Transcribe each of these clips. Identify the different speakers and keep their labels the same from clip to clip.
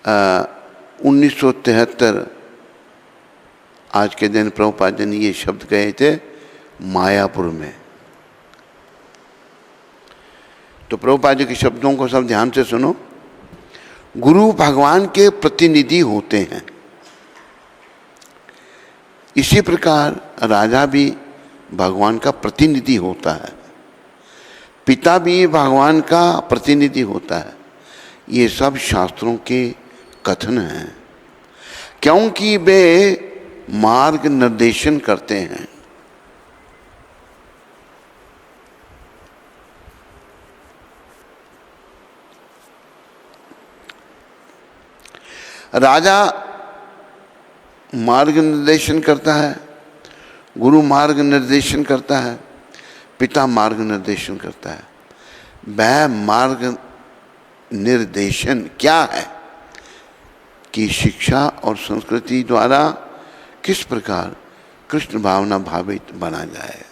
Speaker 1: 1973 आज के दिन प्रभुपाद जी ने ये शब्द कहे थे मायापुर में। तो प्रभुपाद जी के शब्दों को सब ध्यान से सुनो। गुरु भगवान के प्रतिनिधि होते हैं, इसी प्रकार राजा भी भगवान का प्रतिनिधि होता है, पिता भी भगवान का प्रतिनिधि होता है। ये सब शास्त्रों के कथन हैं, क्योंकि वे मार्ग निर्देशन करते हैं। राजा मार्ग निर्देशन करता है, गुरु मार्ग निर्देशन करता है, पिता मार्ग निर्देशन करता है। वह मार्ग निर्देशन क्या है कि शिक्षा और संस्कृति द्वारा किस प्रकार कृष्ण भावना भावित बना जाए।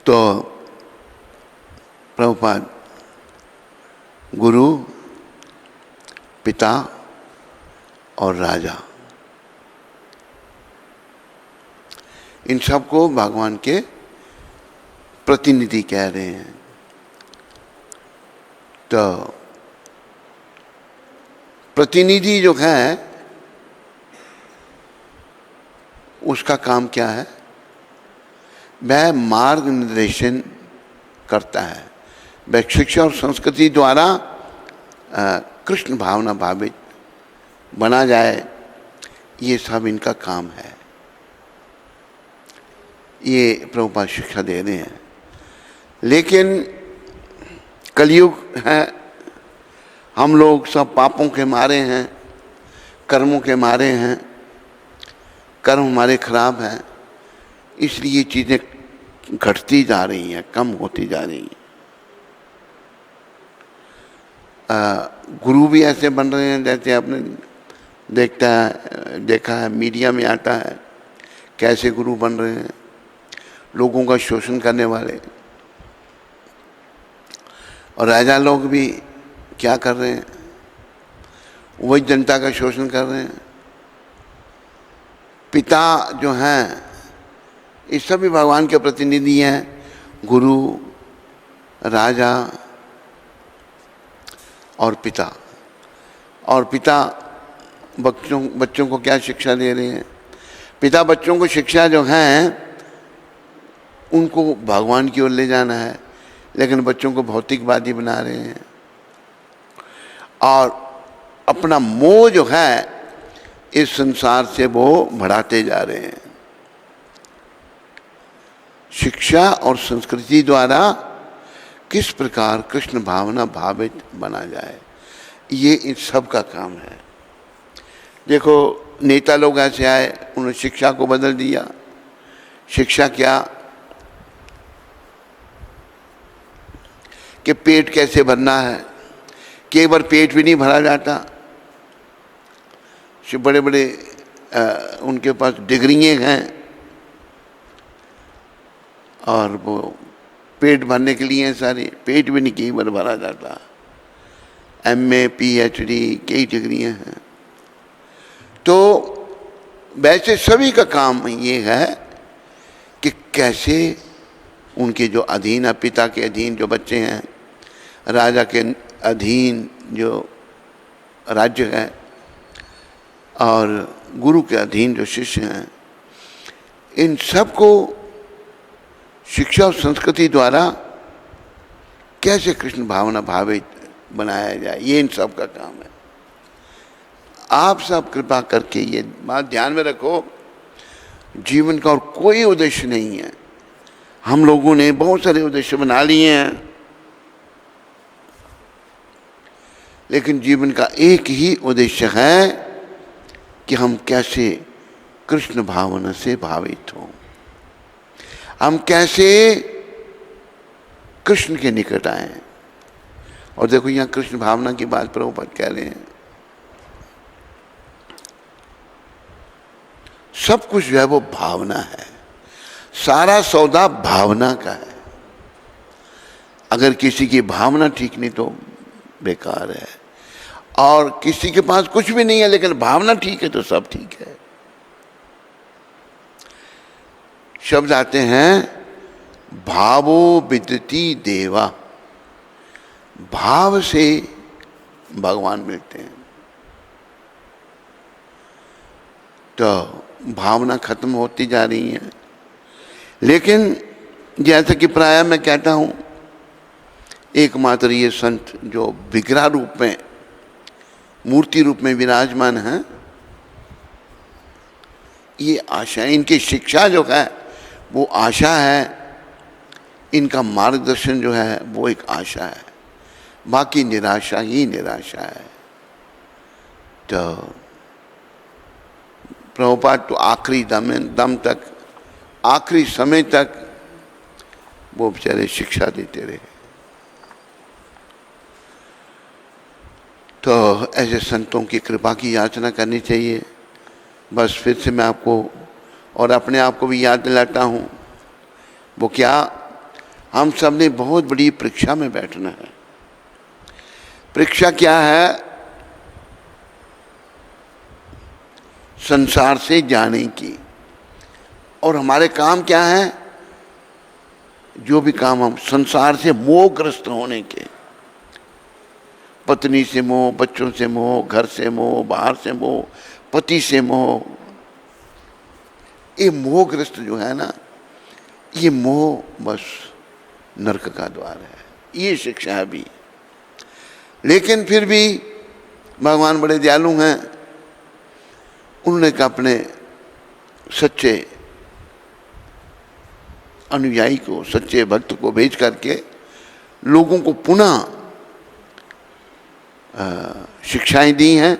Speaker 1: तो प्रभुपाद गुरु, पिता और राजा, इन सबको भगवान के प्रतिनिधि कह रहे हैं। तो प्रतिनिधि जो है उसका काम क्या है? वह मार्ग निर्देशन करता है, वह शिक्षा और संस्कृति द्वारा कृष्ण भावना भावित बना जाए। ये सब इनका काम है, ये प्रभुपाद शिक्षा दे रहे हैं। लेकिन कलयुग है, हम लोग सब पापों के मारे हैं, कर्मों के मारे हैं, कर्म हमारे खराब हैं, इसलिए चीज़ें घटती जा रही हैं, कम होती जा रही हैं। गुरु भी ऐसे बन रहे हैं जैसे आपने देखा है, मीडिया में आता है कैसे गुरु बन रहे हैं, लोगों का शोषण करने वाले। और राजा लोग भी क्या कर रहे हैं? वही जनता का शोषण कर रहे हैं। पिता जो हैं ये सभी भगवान के प्रतिनिधि हैं, गुरु, राजा और पिता। और पिता बच्चों को क्या शिक्षा दे रहे हैं? पिता बच्चों को शिक्षा जो हैं उनको भगवान की ओर ले जाना है, लेकिन बच्चों को भौतिकवादी बना रहे हैं और अपना मोह जो है इस संसार से वो बढ़ाते जा रहे हैं। शिक्षा और संस्कृति द्वारा किस प्रकार कृष्ण भावना भावित बना जाए, ये इन सब का काम है। देखो नेता लोग ऐसे आए, उन्होंने शिक्षा को बदल दिया। शिक्षा क्या कि पेट कैसे भरना है, केवल पेट भी नहीं भरा जाता, बड़े बड़े उनके पास डिग्रियाँ हैं और वो पेट भरने के लिए सारे, पेट भी नहीं कई बार भरा जाता। MA PhD कई डिग्रियाँ हैं। तो वैसे सभी का काम ये है कि कैसे उनके जो अधीन है, पिता के अधीन जो बच्चे हैं, राजा के अधीन जो राज्य है और गुरु के अधीन जो शिष्य हैं, इन सबको शिक्षा और संस्कृति द्वारा कैसे कृष्ण भावना भावित बनाया जाए, ये इन सब का काम है। आप सब कृपा करके ये बात ध्यान में रखो, जीवन का और कोई उद्देश्य नहीं है। हम लोगों ने बहुत सारे उद्देश्य बना लिए हैं, लेकिन जीवन का एक ही उद्देश्य है कि हम कैसे कृष्ण भावना से भावित हों, हम कैसे कृष्ण के निकट आए। और देखो यहाँ कृष्ण भावना की बात प्रभुपाद कह रहे हैं। सब कुछ जो है वो भावना है, सारा सौदा भावना का है। अगर किसी की भावना ठीक नहीं तो बेकार है। और किसी के पास कुछ भी नहीं है लेकिन भावना ठीक है तो सब ठीक है। शब्द आते हैं भावो विदति देवा, भाव से भगवान मिलते हैं। तो भावना खत्म होती जा रही है। लेकिन जैसा कि प्रायः मैं कहता हूं, एकमात्र ये संत जो विग्रह रूप में, मूर्ति रूप में विराजमान हैं, ये आशा, इनकी शिक्षा जो है वो आशा है, इनका मार्गदर्शन जो है वो एक आशा है, बाकी निराशा ही निराशा है। तो प्रभुपाद तो आखिरी दम तक, आखिरी समय तक वो बेचारे शिक्षा देते रहे। तो ऐसे संतों की कृपा की याचना करनी चाहिए। बस फिर से मैं आपको और अपने आप को भी याद दिलाता हूँ, वो क्या, हम सब ने बहुत बड़ी परीक्षा में बैठना है। परीक्षा क्या है? संसार से जाने की। और हमारे काम क्या है? जो भी काम हम, संसार से मोहग्रस्त होने के। पत्नी से मोह, बच्चों से मोह, घर से मोह, बाहर से मोह, पति से मोह। ये मोहग्रस्त जो है ना, ये मोह बस नरक का द्वार है। ये शिक्षा है भी। लेकिन फिर भी भगवान बड़े दयालु हैं। उन्होंने कहा अपने सच्चे अनुयायी को, सच्चे भक्त को भेज करके लोगों को पुनः शिक्षाएं दी हैं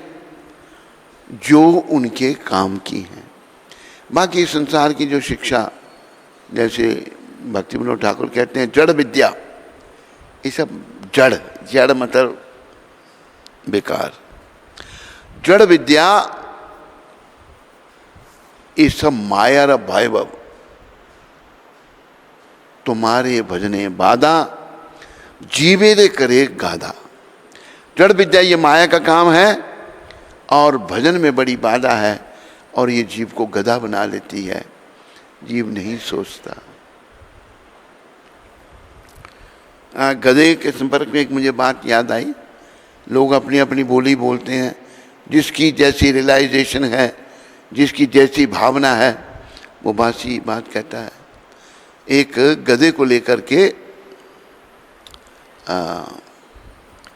Speaker 1: जो उनके काम की हैं। बाकी संसार की जो शिक्षा, जैसे भक्ति विनोद ठाकुर कहते हैं जड़ विद्या, ये सब जड़, जड़ मतलब बेकार। जड़ विद्या ये सब माया र भैभव, तुम्हारे भजने बाधा, जीवे रे करे गाधा। जड़ विद्या ये माया का काम है और भजन में बड़ी बाधा है, और ये जीव को गधा बना लेती है। जीव नहीं सोचता। गधे के संपर्क में एक मुझे बात याद आई। लोग अपनी अपनी बोली बोलते हैं, जिसकी जैसी रियलाइजेशन है, जिसकी जैसी भावना है, वो बासी बात कहता है। एक गधे को लेकर के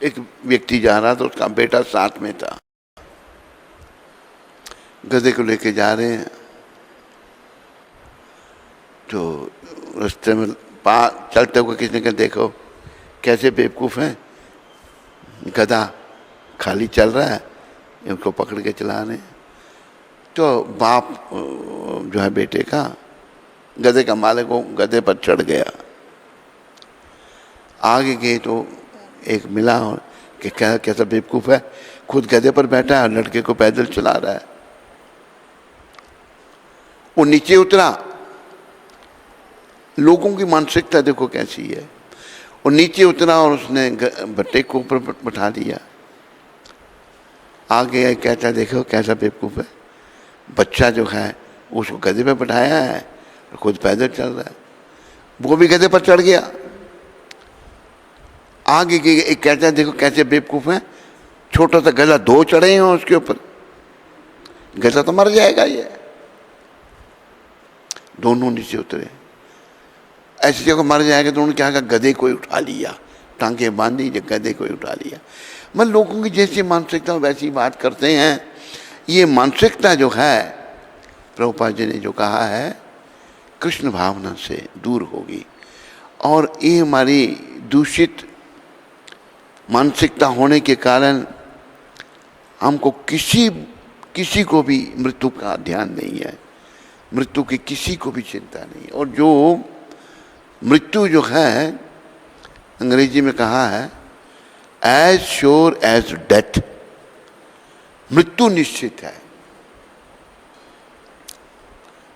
Speaker 1: एक व्यक्ति जा रहा था, उसका बेटा साथ में था। गधे को लेके जा रहे हैं तो रास्ते में चलते हुए किसी ने कहा, देखो कैसे बेवकूफ़ हैं, गधा खाली चल रहा है, इनको पकड़ के चला रहे हैं। तो बाप जो है बेटे का, गधे का मालिक, वो गधे पर चढ़ गया। आगे गए तो एक मिला और कि कैसा बेवकूफ़ है, खुद गधे पर बैठा है और लड़के को पैदल चला रहा है। वो नीचे उतरा। लोगों की मानसिकता देखो कैसी है। वो नीचे उतरा और उसने भट्टे को ऊपर बैठा दिया। आगे कहता, देखो कैसा बेवकूफ़ है, बच्चा जो है उसको गधे पे बैठाया है और खुद पैदल चल रहा है। वो भी गधे पर चढ़ गया। आगे एक कहता है, देखो कैसे बेवकूफ़ है, छोटा सा गधा, दो चढ़े हैं उसके ऊपर, गधा तो मर जाएगा ये। दोनों नीचे उतरे। ऐसी जगह मर जाएगा तो उन्होंने क्या कहा, गधे को ही उठा लिया, टांगे बांधी, गधे को ही उठा लिया। मतलब लोगों की जैसी मानसिकता वैसी बात करते हैं। ये मानसिकता जो है, प्रभुपाद जी ने जो कहा है, कृष्ण भावना से दूर होगी। और ये हमारी दूषित मानसिकता होने के कारण हमको किसी को भी मृत्यु का ध्यान नहीं है, मृत्यु की किसी को भी चिंता नहीं। और जो मृत्यु जो है, अंग्रेजी में कहा है एज श्योर एज डेथ, मृत्यु निश्चित है।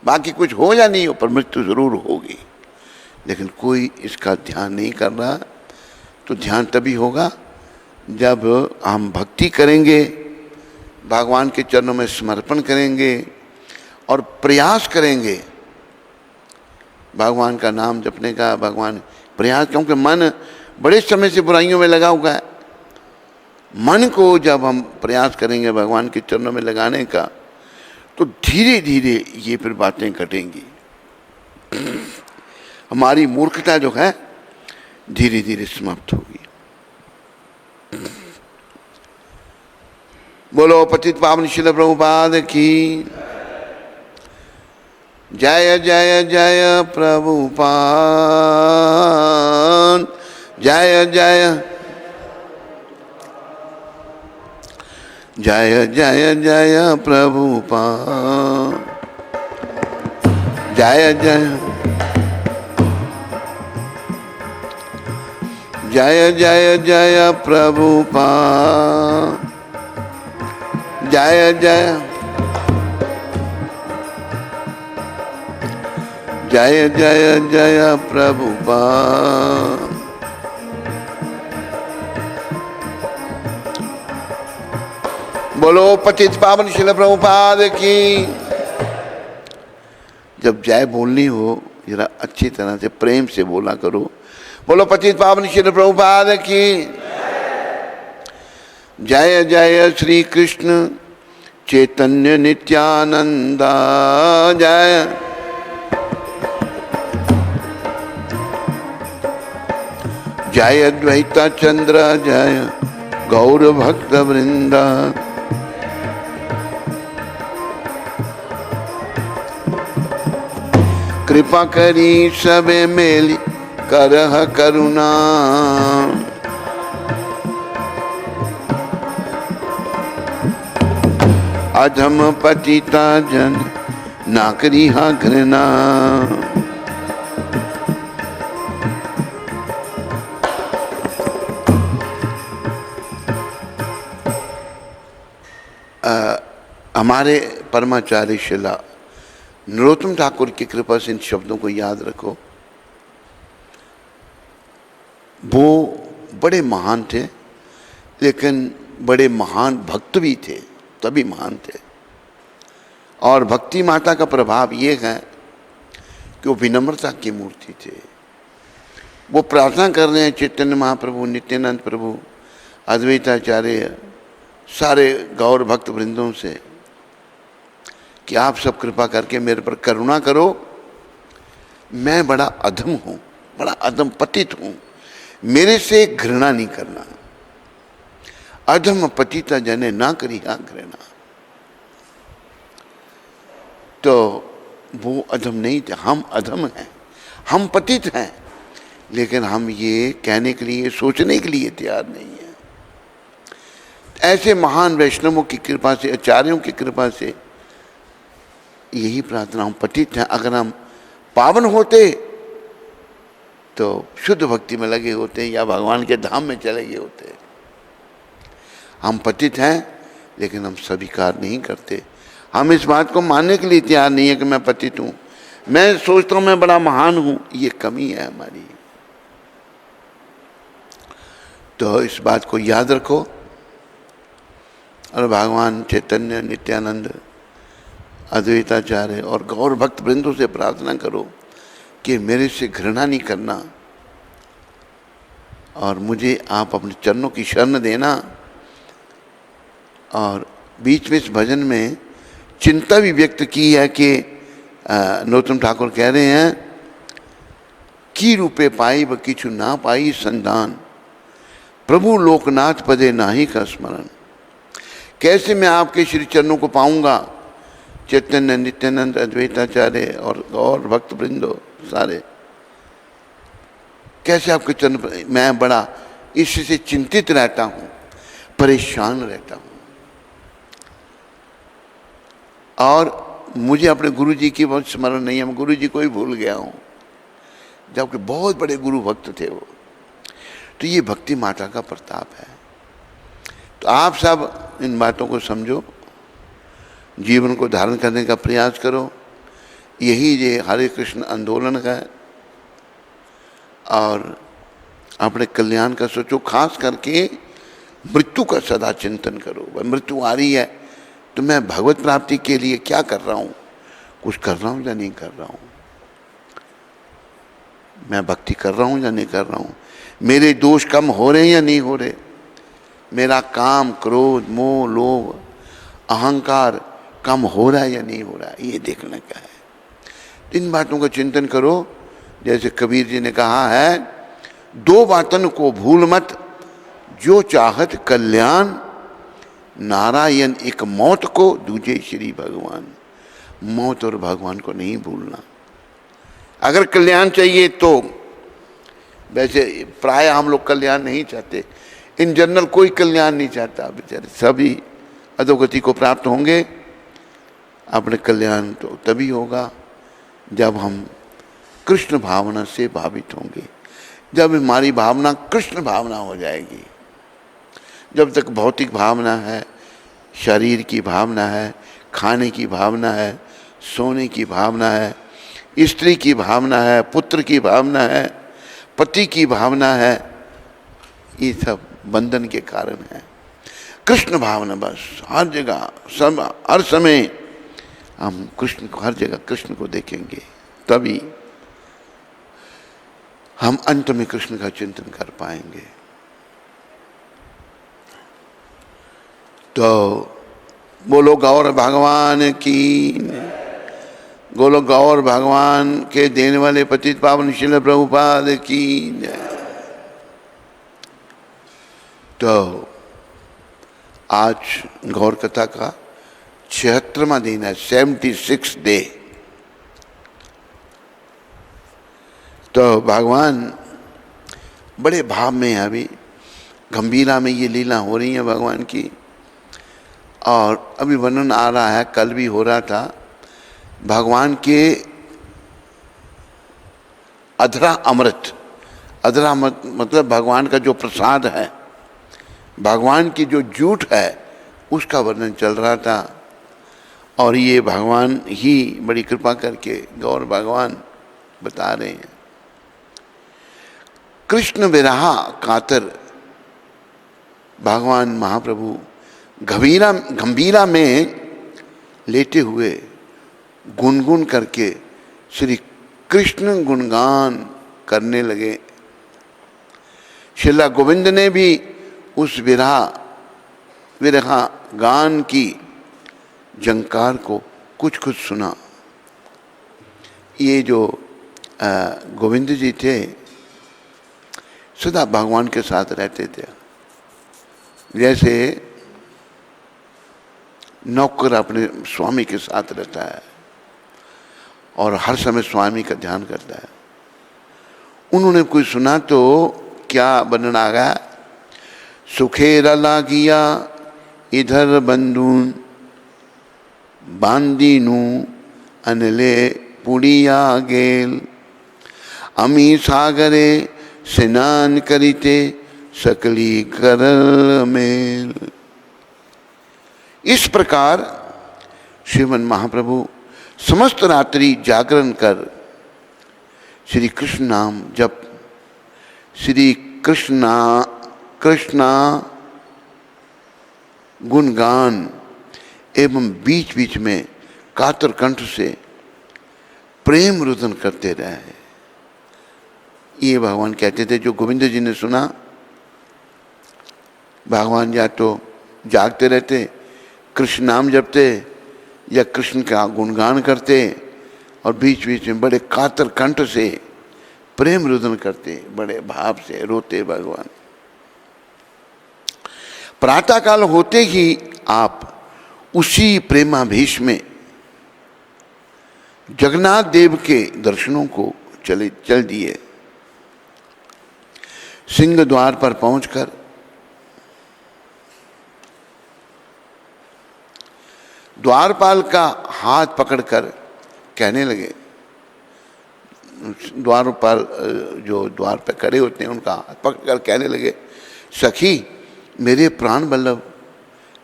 Speaker 1: बाकी कुछ हो या नहीं हो, पर मृत्यु जरूर होगी। लेकिन कोई इसका ध्यान नहीं कर रहा। तो ध्यान तभी होगा जब हम भक्ति करेंगे, भगवान के चरणों में समर्पण करेंगे और प्रयास करेंगे भगवान का नाम जपने का, भगवान प्रयास, क्योंकि मन बड़े समय से बुराइयों में लगा हुआ है। मन को जब हम प्रयास करेंगे भगवान के चरणों में लगाने का, तो धीरे धीरे ये फिर बातें घटेंगी। हमारी मूर्खता जो है धीरे धीरे समाप्त होगी। बोलो पतित पावन श्रील प्रभुपाद की जय जय जय प्रभुपाद, जय जय जय जय जय प्रभुपाद, जय जय जय जय जय प्रभुपाद, जय जय जय जय जय प्रभुपाद। बोलो पतित पावन श्रील प्रभुपाद की। जब जय बोलनी हो जरा अच्छी तरह से प्रेम से बोला करो। बोलो पतित पावन श्रील प्रभुपाद की जय जय श्री कृष्ण चैतन्य नित्यानंद, जय जय अद्वैत चंद्र, जय गौर भक्त वृंदा। कृपा करी सबे मेली करह करुणा, अधम पतिता जन नाकरी हा घृणा। हमारे परमाचार्य शिला नरोत्तम ठाकुर की कृपा से इन शब्दों को याद रखो। वो बड़े महान थे, लेकिन बड़े महान भक्त भी थे, तभी महान थे। और भक्ति माता का प्रभाव ये है कि वो विनम्रता की मूर्ति थे। वो प्रार्थना कर रहे हैं चैतन्य महाप्रभु, नित्यानंद प्रभु, अद्वैताचार्य, सारे गौर भक्त वृंदों से कि आप सब कृपा करके मेरे पर करुणा करो। मैं बड़ा अधम हूँ, बड़ा अधम पतित हूँ, मेरे से घृणा नहीं करना। अधम पतिता जने ना करी हा घृणा। तो वो अधम नहीं थे, हम अधम हैं, हम पतित हैं, लेकिन हम ये कहने के लिए, सोचने के लिए तैयार नहीं है। ऐसे महान वैष्णवों की कृपा से, आचार्यों की कृपा से यही प्रार्थना, हम पतित हैं। अगर हम पावन होते तो शुद्ध भक्ति में लगे होते या भगवान के धाम में चले गए होते। हम पतित हैं, लेकिन हम स्वीकार नहीं करते। हम इस बात को मानने के लिए तैयार नहीं है कि मैं पतित हूँ, मैं सोचता हूँ मैं बड़ा महान हूँ। ये कमी है हमारी। तो इस बात को याद रखो और भगवान चैतन्य, नित्यानंद, अद्वैताचार्य और गौर भक्त वृंदों से प्रार्थना करो कि मेरे से घृणा नहीं करना और मुझे आप अपने चरणों की शरण देना। और बीच में इस भजन में चिंता भी व्यक्त की है कि नरोत्तम ठाकुर कह रहे हैं की रूपे पाई व किछु ना पाई संधान, प्रभु लोकनाथ पदे नाही का स्मरण। कैसे मैं आपके श्री चरणों को पाऊंगा? चैतन्य, नित्यानंद, अद्वैताचार्य और गौर भक्त वृंदो सारे, कैसे आपके चरण? मैं बड़ा इससे चिंतित रहता हूँ, परेशान रहता हूँ। और मुझे अपने गुरु जी की बहुत स्मरण नहीं है, मैं गुरु जी को ही भूल गया हूँ, जबकि बहुत बड़े गुरु भक्त थे वो। तो ये भक्ति माता का प्रताप है। तो आप सब इन बातों को समझो, जीवन को धारण करने का प्रयास करो। यही ये हरे कृष्ण आंदोलन है। और अपने कल्याण का सोचो, खास करके मृत्यु का सदा चिंतन करो। भाई मृत्यु आ रही है तो मैं भगवत प्राप्ति के लिए क्या कर रहा हूँ, कुछ कर रहा हूँ या नहीं कर रहा हूँ, मैं भक्ति कर रहा हूँ या नहीं कर रहा हूँ, मेरे दोष कम हो रहे हैं या नहीं हो रहे, मेरा काम क्रोध मोह लोभ अहंकार कम हो रहा है या नहीं हो रहा है, ये देखने का है। इन बातों का चिंतन करो। जैसे कबीर जी ने कहा है, दो बातन को भूल मत, जो चाहत कल्याण, नारायण एक मौत को, दूजे श्री भगवान। मौत और भगवान को नहीं भूलना। अगर कल्याण चाहिए तो, वैसे प्राय हम लोग कल्याण नहीं चाहते, इन जनरल कोई कल्याण नहीं चाहता, बेचारे सभी अधोगति को प्राप्त होंगे। अपने कल्याण तो तभी होगा जब हम कृष्ण भावना से भावित होंगे, जब हमारी भावना कृष्ण भावना हो जाएगी। जब तक भौतिक भावना है, शरीर की भावना है, खाने की भावना है, सोने की भावना है, स्त्री की भावना है, पुत्र की भावना है, पति की भावना है, ये सब बंधन के कारण है। कृष्ण भावना बस हर जगह, सब हर समय हम कृष्ण को, हर जगह कृष्ण को देखेंगे, तभी हम अंत में कृष्ण का चिंतन कर पाएंगे। तो बोलो गौर भगवान की, बोलो गौर भगवान के देने वाले पतित पावन श्रील प्रभुपाद की जय। तो आज गौर कथा का 76वां दिन है, 76 डे। तो भगवान बड़े भाव में है, अभी गंभीरा में ये लीला हो रही है भगवान की, और अभी वर्णन आ रहा है, कल भी हो रहा था, भगवान के अधरा अमृत। अधरा मतलब भगवान का जो प्रसाद है, भगवान की जो जूठ है, उसका वर्णन चल रहा था। और ये भगवान ही बड़ी कृपा करके गौर भगवान बता रहे हैं। कृष्ण विरहा कातर भगवान महाप्रभु गंभीरा में लेटे हुए गुनगुन करके श्री कृष्ण गुणगान करने लगे। श्रीला गोविंद ने भी उस विरहा गान की झंकार को कुछ कुछ सुना। ये जो गोविंद जी थे सदा भगवान के साथ रहते थे, जैसे नौकर अपने स्वामी के साथ रहता है और हर समय स्वामी का ध्यान करता है। उन्होंने कोई सुना तो क्या वर्णन आ गया, सुखेरा लागिया इधर बंधुन बांदीनु अनले पुड़िया गेल, अमी सागरे स्नान करिते सकली करल मेल। इस प्रकार श्रीमन महाप्रभु समस्त रात्रि जागरण कर श्री कृष्ण नाम जप, श्री कृष्णा गुणगान एवं बीच बीच में कातर कंठ से प्रेम रुदन करते रहे। ये भगवान कहते थे। जो गोविंद जी ने सुना, भगवान या तो जागते रहते, कृष्ण नाम जपते या कृष्ण का गुणगान करते, और बीच बीच में बड़े कातर कंठ से प्रेम रुदन करते, बड़े भाव से रोते भगवान। प्रातःकाल होते ही आप उसी प्रेमाभीष में जगन्नाथ देव के दर्शनों को चल दिए। सिंह द्वार पर पहुंचकर द्वारपाल का हाथ पकड़कर कहने लगे, द्वारपाल जो द्वार पर खड़े होते हैं उनका हाथ पकड़कर कहने लगे, सखी मेरे प्राण वल्लभ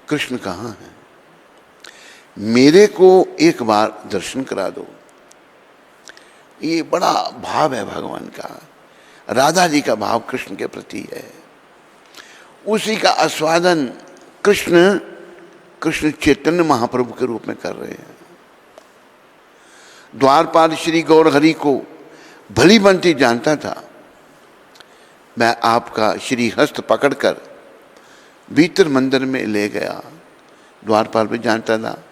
Speaker 1: कृष्ण कहाँ हैं, मेरे को एक बार दर्शन करा दो। ये बड़ा भाव है भगवान का, राधा जी का भाव कृष्ण के प्रति है। उसी का आस्वादन कृष्ण चैतन्य महाप्रभु के रूप में कर रहे हैं। द्वारपाल श्री गौर हरि को भली बनती जानता था। मैं आपका श्री हस्त पकड़कर भीतर मंदिर में ले गया। द्वारपाल भी जानता था,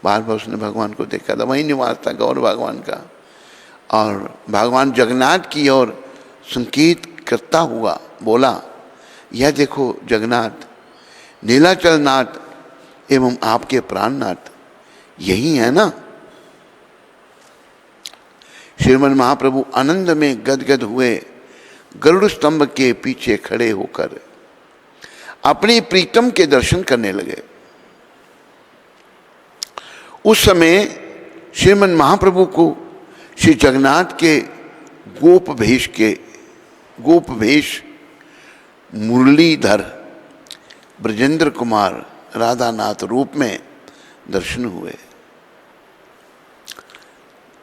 Speaker 1: बार बार उसने भगवान को देखा था, वही निवास था गौर भगवान का। और भगवान जगन्नाथ की ओर संकेत करता हुआ बोला, यह देखो जगन्नाथ, नीलाचल नाथ एवं आपके प्राणनाथ यही है ना। श्रीमन महाप्रभु आनंद में गदगद हुए गरुड़ स्तंभ के पीछे खड़े होकर अपनी प्रीतम के दर्शन करने लगे। उस समय श्रीमन महाप्रभु को श्री जगन्नाथ के गोप भेष मुरलीधर ब्रजेंद्र कुमार राधानाथ रूप में दर्शन हुए।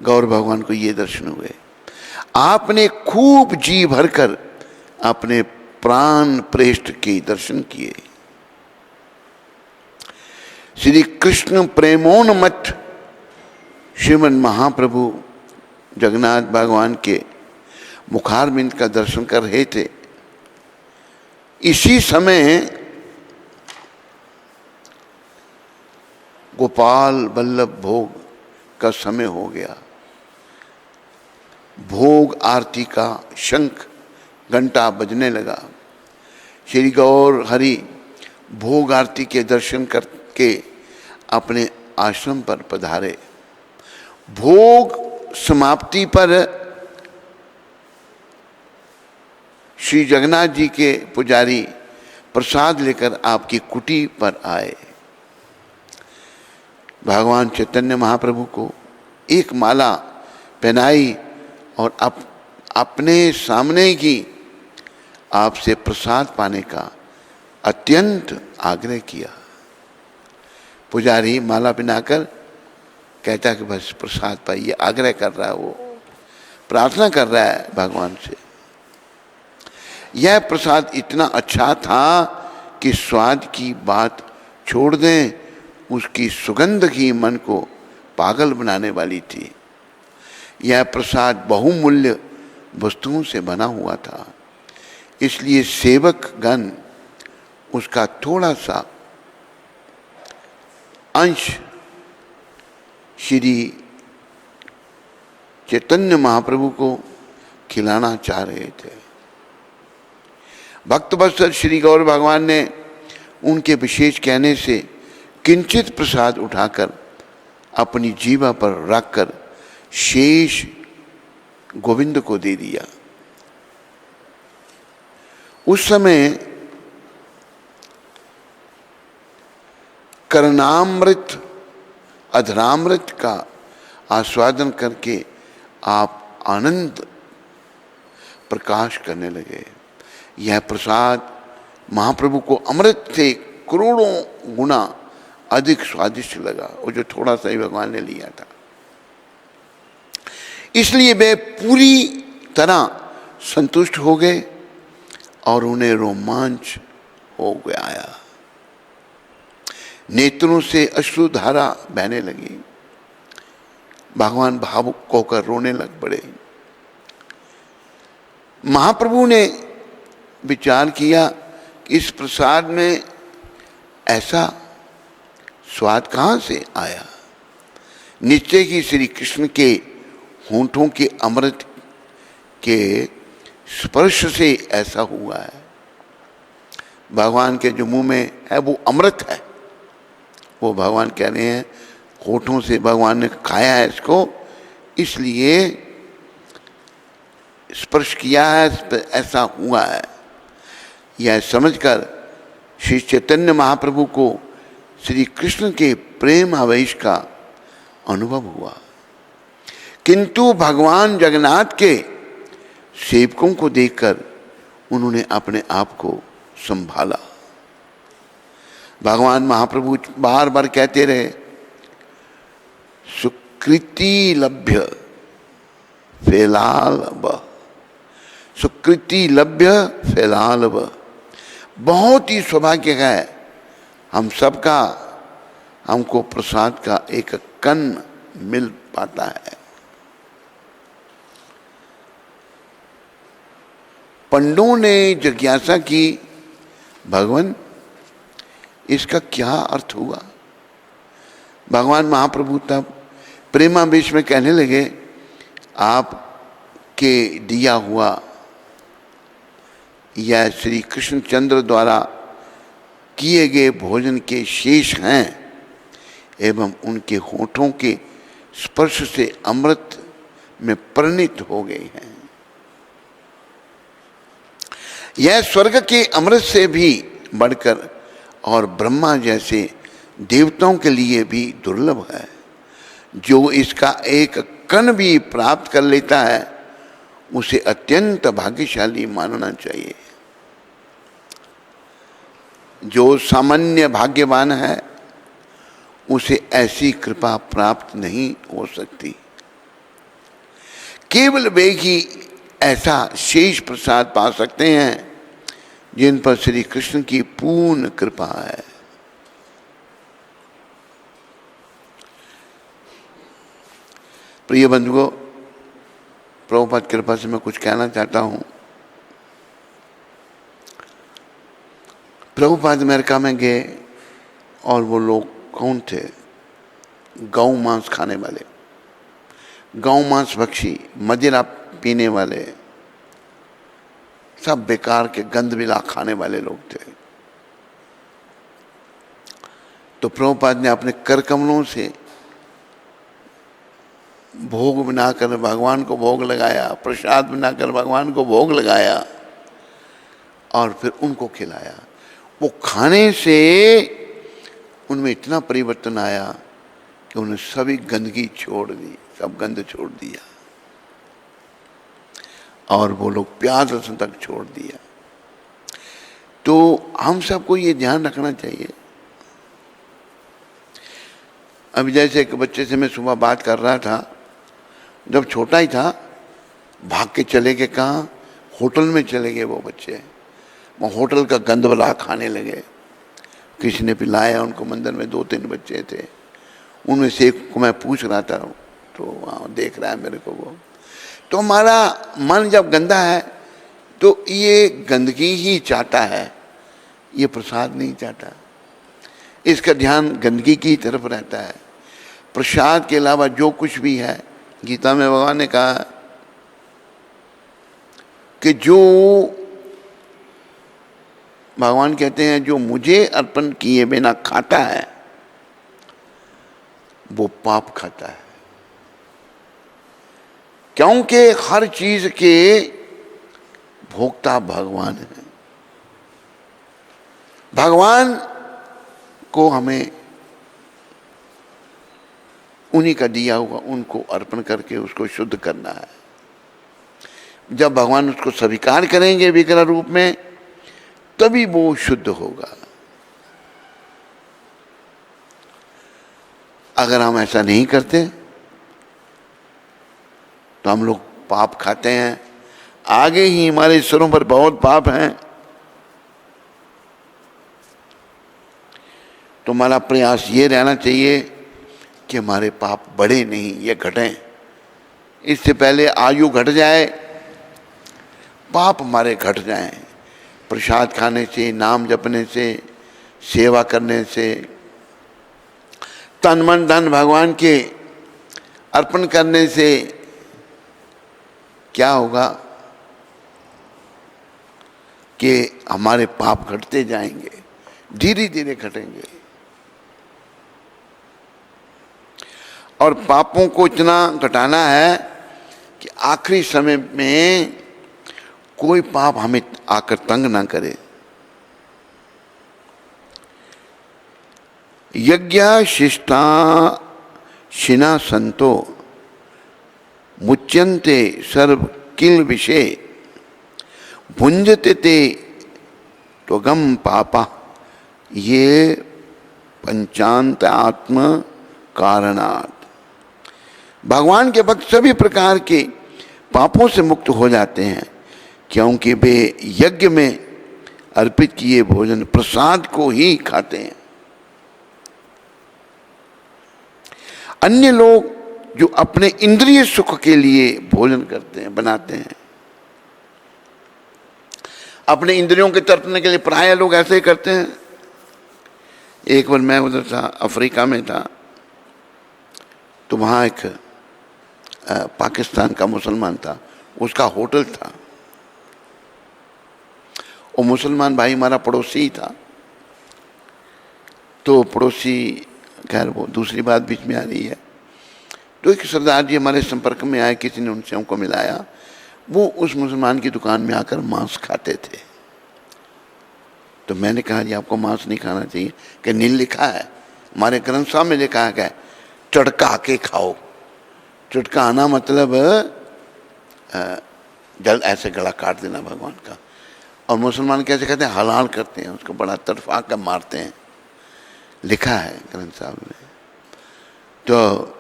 Speaker 1: गौर भगवान को ये दर्शन हुए। आपने खूब जी भरकर अपने प्राण प्रेष्ठ के दर्शन किए। श्री कृष्ण प्रेमोन्मत्त श्रीमन महाप्रभु जगन्नाथ भगवान के मुखारबिंद का दर्शन कर रहे थे। इसी समय गोपाल वल्लभ भोग का समय हो गया। भोग आरती का शंख घंटा बजने लगा। श्री गौर हरि भोग आरती के दर्शन करके अपने आश्रम पर पधारे। भोग समाप्ति पर श्री जगन्नाथ जी के पुजारी प्रसाद लेकर आपकी कुटी पर आए। भगवान चैतन्य महाप्रभु को एक माला पहनाई और अपने सामने ही आपसे प्रसाद पाने का अत्यंत आग्रह किया। पुजारी माला पहनाकर कहता कि बस प्रसाद पाइए, आग्रह कर रहा है, वो प्रार्थना कर रहा है भगवान से। यह प्रसाद इतना अच्छा था कि स्वाद की बात छोड़ दें, उसकी सुगंध ही मन को पागल बनाने वाली थी। यह प्रसाद बहुमूल्य वस्तुओं से बना हुआ था, इसलिए सेवक गण उसका थोड़ा सा अंश श्री चैतन्य महाप्रभु को खिलाना चाह रहे थे। भक्तवत्सल श्री गौर भगवान ने उनके विशेष कहने से किंचित प्रसाद उठाकर अपनी जीवा पर रखकर शेष गोविंद को दे दिया। उस समय कर्णामृत अधरामृत का आस्वादन करके आप आनंद प्रकाश करने लगे। यह प्रसाद महाप्रभु को अमृत से करोड़ों गुना अधिक स्वादिष्ट लगा, वो जो थोड़ा सा ही भगवान ने लिया था। इसलिए वे पूरी तरह संतुष्ट हो गए और उन्हें रोमांच हो गया। नेत्रों से अश्रुधारा बहने लगी। भगवान भावुक होकर रोने लग पड़े। महाप्रभु ने विचार किया कि इस प्रसाद में ऐसा स्वाद कहाँ से आया। निश्चय ही श्री कृष्ण के होंठों के अमृत के स्पर्श से ऐसा हुआ है। भगवान के जो मुंह में है वो अमृत है। वो भगवान कह रहे हैं होठों से भगवान ने खाया है इसको, इसलिए स्पर्श किया है, ऐसा हुआ है। यह समझकर श्री चैतन्य महाप्रभु को श्री कृष्ण के प्रेम आवेश का अनुभव हुआ। किंतु भगवान जगन्नाथ के सेवकों को देखकर उन्होंने अपने आप को संभाला। भगवान महाप्रभु बार बार कहते रहे, सुकृति लभ्य फैलाल ब, सुकृति लभ्य फैलाल ब, बहुत ही सौभाग्य है हम सबका, हमको प्रसाद का एक कण मिल पाता है। पंडों ने जिज्ञासा की, भगवान इसका क्या अर्थ हुआ? भगवान महाप्रभु तब प्रेमावेश में कहने लगे, आपके दिया हुआ यह श्री कृष्णचंद्र द्वारा किए गए भोजन के शेष हैं एवं उनके होठों के स्पर्श से अमृत में परिणित हो गए हैं। यह स्वर्ग के अमृत से भी बढ़कर और ब्रह्मा जैसे देवताओं के लिए भी दुर्लभ है। जो इसका एक कण भी प्राप्त कर लेता है उसे अत्यंत भाग्यशाली मानना चाहिए। जो सामान्य भाग्यवान है उसे ऐसी कृपा प्राप्त नहीं हो सकती। केवल वे ही ऐसा शेष प्रसाद पा सकते हैं जिन पर श्री कृष्ण की पूर्ण कृपा है। प्रिय बंधुओं, प्रभुपाद कृपा से मैं कुछ कहना चाहता हूँ। प्रभुपाद अमेरिका में गए और वो लोग कौन थे? गौ मांस खाने वाले, गौ मांस भक्षी, मदिरा पीने वाले, सब बेकार के गंद मिला खाने वाले लोग थे। तो प्रभुपाद ने अपने कर कमलों से भोग बनाकर भगवान को भोग लगाया, प्रसाद बनाकर भगवान को भोग लगाया और फिर उनको खिलाया। वो खाने से उनमें इतना परिवर्तन आया कि उन्हें सभी गंदगी छोड़ दी, सब गंद छोड़ दिया और वो लोग प्याज लहसुन तक छोड़ दिया। तो हम सबको ये ध्यान रखना चाहिए। अभी जैसे एक बच्चे से मैं सुबह बात कर रहा था, जब छोटा ही था भाग के चले गए, कहाँ? होटल में चले गए वो बच्चे। वो होटल का गंद वाला खाने लगे। किसी ने पिलाया उनको, मंदिर में 2-3 बच्चे थे, उनमें से एक को मैं पूछ रहा था तो वहाँ देख रहा है मेरे को वो। तो हमारा मन जब गंदा है तो ये गंदगी ही चाहता है, ये प्रसाद नहीं चाहता। इसका ध्यान गंदगी की तरफ रहता है। प्रसाद के अलावा जो कुछ भी है, गीता में भगवान ने कहा कि जो भगवान कहते हैं जो मुझे अर्पण किए बिना खाता है वो पाप खाता है। क्योंकि हर चीज के भोक्ता भगवान है। भगवान को हमें उन्हीं का दिया हुआ उनको अर्पण करके उसको शुद्ध करना है। जब भगवान उसको स्वीकार करेंगे विग्रह रूप में, तभी वो शुद्ध होगा। अगर हम ऐसा नहीं करते तो हम लोग पाप खाते हैं। आगे ही हमारे सिरों पर बहुत पाप हैं। तो हमारा प्रयास ये रहना चाहिए कि हमारे पाप बढ़े नहीं, ये घटें। इससे पहले आयु घट जाए, पाप हमारे घट जाएं। प्रसाद खाने से, नाम जपने से, सेवा करने से, तन मन धन भगवान के अर्पण करने से क्या होगा कि हमारे पाप घटते जाएंगे, धीरे धीरे घटेंगे। और पापों को इतना घटाना है कि आखिरी समय में कोई पाप हमें आकर तंग ना करे। यज्ञ शिष्टा शिना संतो मुच्यन्ते सर्व किल विषय भुंजते ते त्वगम पापा ये पंचांत आत्म कारणात्। भगवान के भक्त सभी प्रकार के पापों से मुक्त हो जाते हैं क्योंकि वे यज्ञ में अर्पित किए भोजन प्रसाद को ही खाते हैं। अन्य लोग जो अपने इंद्रिय सुख के लिए भोजन करते हैं, बनाते हैं, अपने इंद्रियों के तर्पण के लिए, प्राय लोग ऐसे ही करते हैं। एक बार मैं उधर था, अफ्रीका में था, तो वहाँ एक पाकिस्तान का मुसलमान था, उसका होटल था। वो मुसलमान भाई हमारा पड़ोसी ही था। तो पड़ोसी, खैर वो दूसरी बात बीच में आ रही है। तो एक सरदार जी हमारे संपर्क में आए, किसी ने उनसे हमको मिलाया। वो उस मुसलमान की दुकान में आकर मांस खाते थे। तो मैंने कहा जी आपको मांस नहीं खाना चाहिए। कि नहीं, लिखा है हमारे ग्रंथ साहब में, लिखा है क्या, चटका के खाओ। चटका आना मतलब जल ऐसे गला काट देना भगवान का। और मुसलमान कैसे कहते हैं, हलाल करते हैं उसको, बड़ा तड़फा कर मारते हैं, लिखा है ग्रंथ साहब में। तो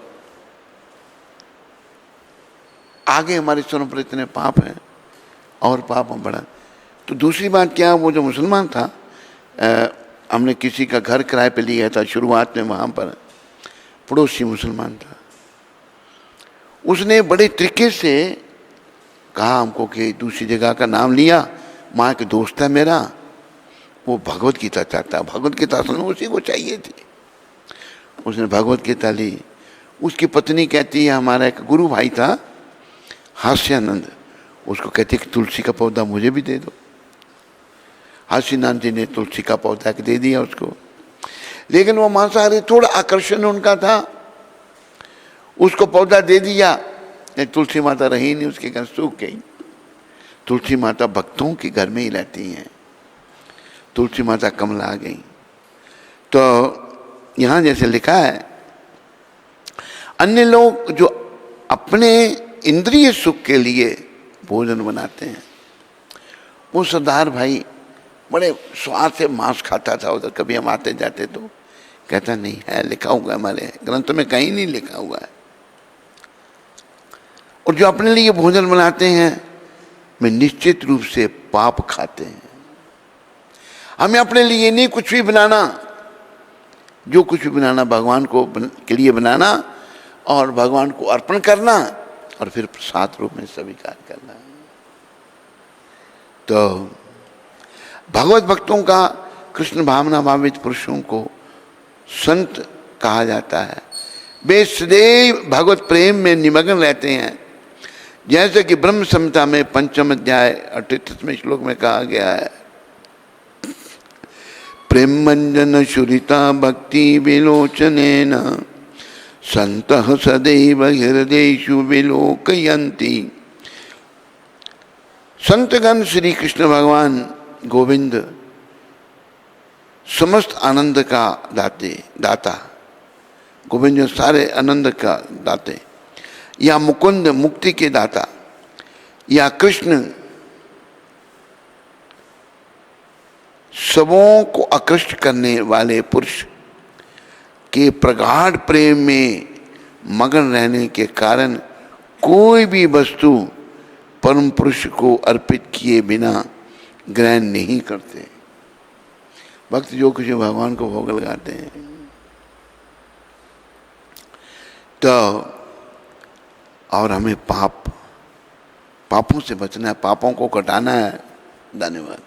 Speaker 1: आगे हमारे स्वरों पर इतने पाप हैं और पाप बढ़ा। तो दूसरी बात क्या, वो जो मुसलमान था, हमने किसी का घर किराए पे लिया था शुरुआत में, वहाँ पर पड़ोसी मुसलमान था। उसने बड़े तरीके से कहा हमको कि दूसरी जगह का नाम लिया, माँ के दोस्त है मेरा, वो भगवत गीता चाहता है। भगवत गीता असल में उसी को चाहिए थी। उसने भगवत गीता ली। उसकी पत्नी कहती है, हमारा एक गुरु भाई था हास्यानंद, उसको कहती है कि तुलसी का पौधा मुझे भी दे दो। हास्यानंद जी ने तुलसी का पौधा दे दिया उसको। लेकिन वो मांसाहारी, थोड़ा आकर्षण उनका था, उसको पौधा दे दिया। तुलसी माता रही नहीं, उसके घर सूख गई। तुलसी माता भक्तों के घर में ही रहती हैं। तुलसी माता कमला गई। तो यहाँ जैसे लिखा है, अन्य लोग जो अपने इंद्रिय सुख के लिए भोजन बनाते हैं। वो सरदार भाई बड़े स्वाद से मांस खाता था उधर, कभी हम आते जाते तो कहता नहीं है, लिखा हुआ हमारे ग्रंथ में कहीं नहीं लिखा हुआ है। और जो अपने लिए भोजन बनाते हैं वे निश्चित रूप से पाप खाते हैं। हमें अपने लिए नहीं कुछ भी बनाना, जो कुछ भी बनाना भगवान को के लिए बनाना और भगवान को अर्पण करना और फिर प्रसाद रूप में स्वीकार करना। तो भगवत भक्तों का, कृष्ण भावना भावित पुरुषों को संत कहा जाता है। वे सदैव भगवत प्रेम में निमग्न रहते हैं। जैसे कि ब्रह्म संहिता में 5वें अध्याय 38वें श्लोक में कहा गया है, प्रेमंजन शुरिता भक्ति विलोचनेन संतः सदैव हृदयेषु विलोकयन्ति। संतगण श्री कृष्ण भगवान गोविंद समस्त आनंद का दाता, गोविंद सारे आनंद का दाते, या मुकुंद मुक्ति के दाता, या कृष्ण सबों को आकृष्ट करने वाले पुरुष के प्रगाढ़ प्रेम में मगन रहने के कारण कोई भी वस्तु परम पुरुष को अर्पित किए बिना ग्रहण नहीं करते। भक्त जो कुछ भगवान को भोग लगाते हैं। तो और हमें पापों से बचना है, पापों को घटाना है। धन्यवाद।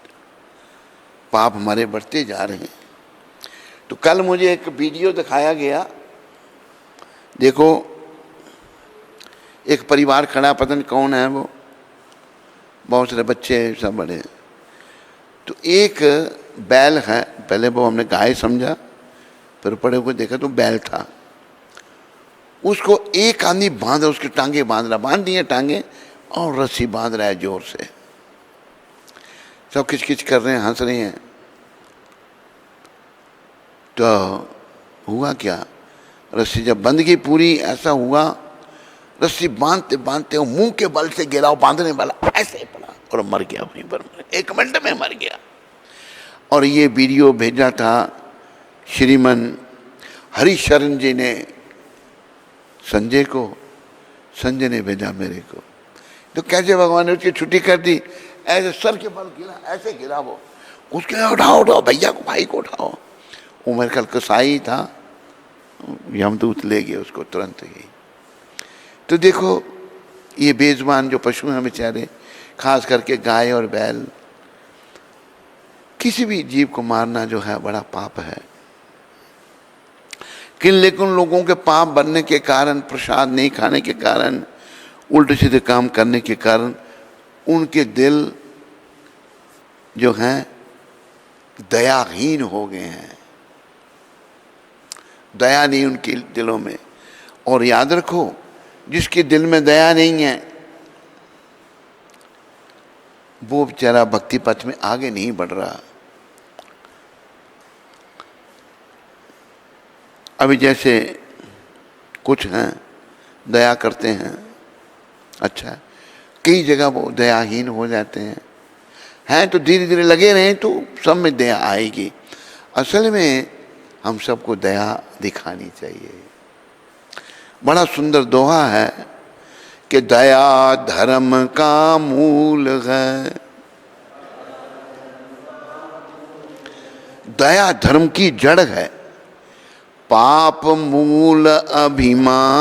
Speaker 1: पाप हमारे बढ़ते जा रहे हैं। तो कल मुझे एक वीडियो दिखाया गया, देखो एक परिवार खड़ा, पता नहीं कौन है वो, बहुत सारे बच्चे सब बड़े। तो एक बैल है, पहले वो हमने गाय समझा, फिर पड़े हुए देखा तो बैल था। उसको एक आदमी बांध, उसकी टांगे बांध दिए टांगे, और रस्सी बांध रहा है जोर से। सब किचकिच कर रहे हैं, हंस रहे हैं। तो हुआ क्या, रस्सी जब बंध गई पूरी, ऐसा हुआ रस्सी बांधते बांधते वो मुंह के बल से गिरा, बांधने वाला ऐसे ही पड़ा और मर गया, वहीं पर 1 मिनट में मर गया। और ये वीडियो भेजा था श्रीमन हरिशरण जी ने संजय को, संजय ने भेजा मेरे को। तो कैसे भगवान ने उसकी छुट्टी कर दी, ऐसे सर के बल गिरा, ऐसे गिरा वो उसके उठाओ उठाओ भैया को, भाई को उठाओ। वो मेरे ख्याल कसाई था, यमदूत ले गए उसको तुरंत ही। तो देखो ये बेजुबान जो पशु हैं बेचारे, खास करके गाय और बैल, किसी भी जीव को मारना जो है बड़ा पाप है। लेकिन लोगों के पाप बनने के कारण, प्रसाद नहीं खाने के कारण, उल्टे सीधे काम करने के कारण उनके दिल जो हैं दयाहीन हो गए हैं, दया नहीं उनके दिलों में। और याद रखो, जिसके दिल में दया नहीं है वो बेचारा भक्ति पथ में आगे नहीं बढ़ रहा। अभी जैसे कुछ हैं दया करते हैं, अच्छा, कई जगह वो दयाहीन हो जाते हैं तो धीरे धीरे लगे रहें तो सब में दया आएगी। असल में हम सबको दया दिखानी चाहिए। बड़ा सुंदर दोहा है कि दया धर्म का मूल है। दया धर्म की जड़ है, पाप मूल अभिमान।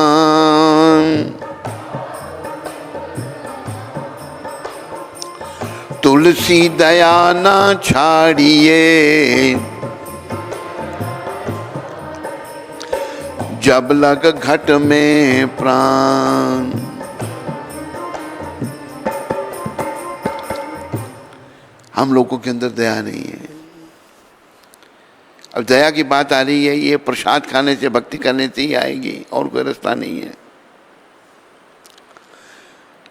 Speaker 1: तुलसी दया ना छाड़िए, जब लग घट में प्राण। हम लोगों के अंदर दया नहीं है। अब दया की बात आ रही है, ये प्रसाद खाने से, भक्ति करने से ही आएगी, और कोई रास्ता नहीं है।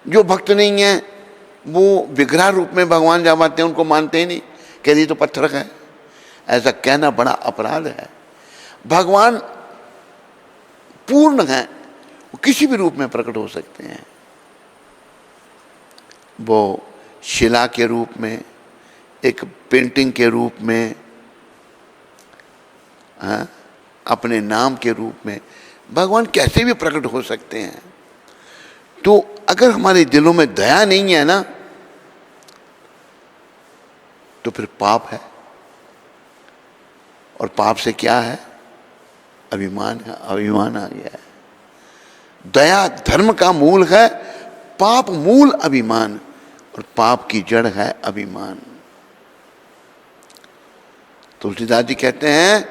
Speaker 1: जो भक्त नहीं है वो विग्रह रूप में भगवान जब आते हैं उनको मानते ही नहीं, कह रही तो पत्थर है। ऐसा कहना बड़ा अपराध है। भगवान पूर्ण है, वो किसी भी रूप में प्रकट हो सकते हैं। वो शिला के रूप में, एक पेंटिंग के रूप में, अपने नाम के रूप में, भगवान कैसे भी प्रकट हो सकते हैं। तो अगर हमारे दिलों में दया नहीं है ना तो फिर पाप है। और पाप से क्या है? अभिमान है, अभिमान आ गया है। दया धर्म का मूल है, पाप मूल अभिमान, और पाप की जड़ है अभिमान। तुलसीदास जी कहते हैं,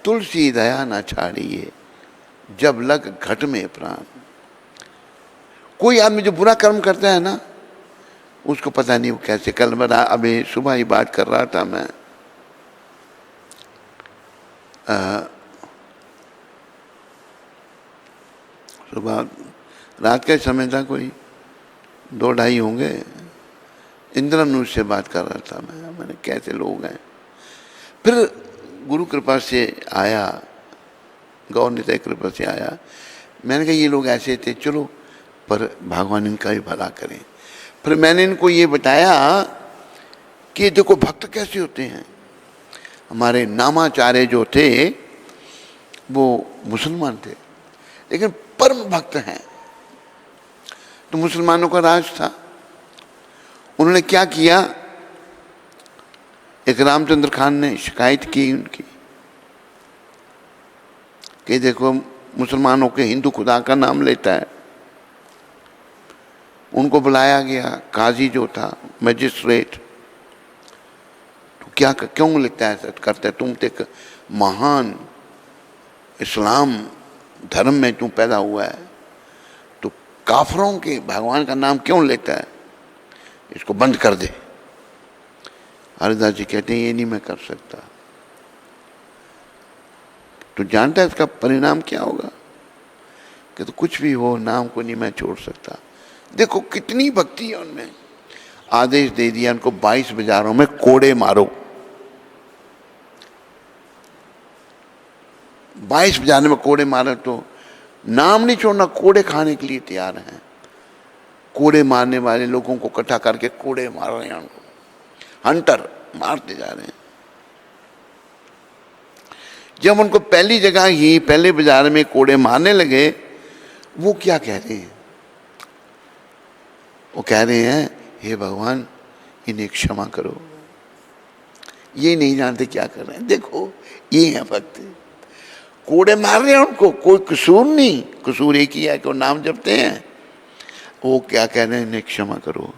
Speaker 1: तुलसी दया ना छाड़िए, जब लग घट में प्राण। कोई आदमी जो बुरा कर्म करता है ना, उसको पता नहीं वो कैसे। कल मैं अभी सुबह ही बात कर रहा था मैं, सुबह रात का समय था, कोई 2-2:30 होंगे। इंद्रनुष से बात कर रहा था मैंने कैसे लोग हैं। फिर गुरु कृपा से आया, गौर निताई कृपा से आया। मैंने कहा ये लोग ऐसे थे, चलो पर भगवान इनका भी भला करें। फिर मैंने इनको ये बताया कि देखो भक्त कैसे होते हैं। हमारे नामाचार्य जो थे वो मुसलमान थे, लेकिन परम भक्त हैं। तो मुसलमानों का राज था। उन्होंने क्या किया, एक रामचंद्र खान ने शिकायत की उनकी कि देखो मुसलमानों के हिंदू खुदा का नाम लेता है। उनको बुलाया गया, काजी जो था, मजिस्ट्रेट, तो क्या क्यों लिखता है, ऐसा करता है? तुम तो एक महान इस्लाम धर्म में तुम पैदा हुआ है, तो काफरों के भगवान का नाम क्यों लेता है? इसको बंद कर दे। हरिदास जी कहते हैं ये नहीं मैं कर सकता। तो जानता है इसका परिणाम क्या होगा? कि तो कुछ भी हो, नाम को नहीं मैं छोड़ सकता। देखो कितनी भक्ति है उनमें। आदेश दे दिया उनको 22 बाजारों में कोड़े मारो। 22 बाजार में कोड़े मारे, तो नाम नहीं छोड़ना, कोड़े खाने के लिए तैयार हैं। कोड़े मारने वाले लोगों को इकट्ठा करके कोड़े मार रहे हैं उनको, हंटर मारते जा रहे हैं। जब उनको पहली जगह ही, पहले बाजार में कोड़े मारने लगे, वो क्या कह रहे हैं? वो कह रहे हैं हे भगवान इन्हें क्षमा करो, ये नहीं जानते क्या कर रहे हैं। देखो ये है भक्त, कोड़े मार रहे हैं उनको, कोई कसूर नहीं, कसूर एक ही है कि वो नाम जपते हैं। वो क्या कह रहे हैं, इन्हें क्षमा करो।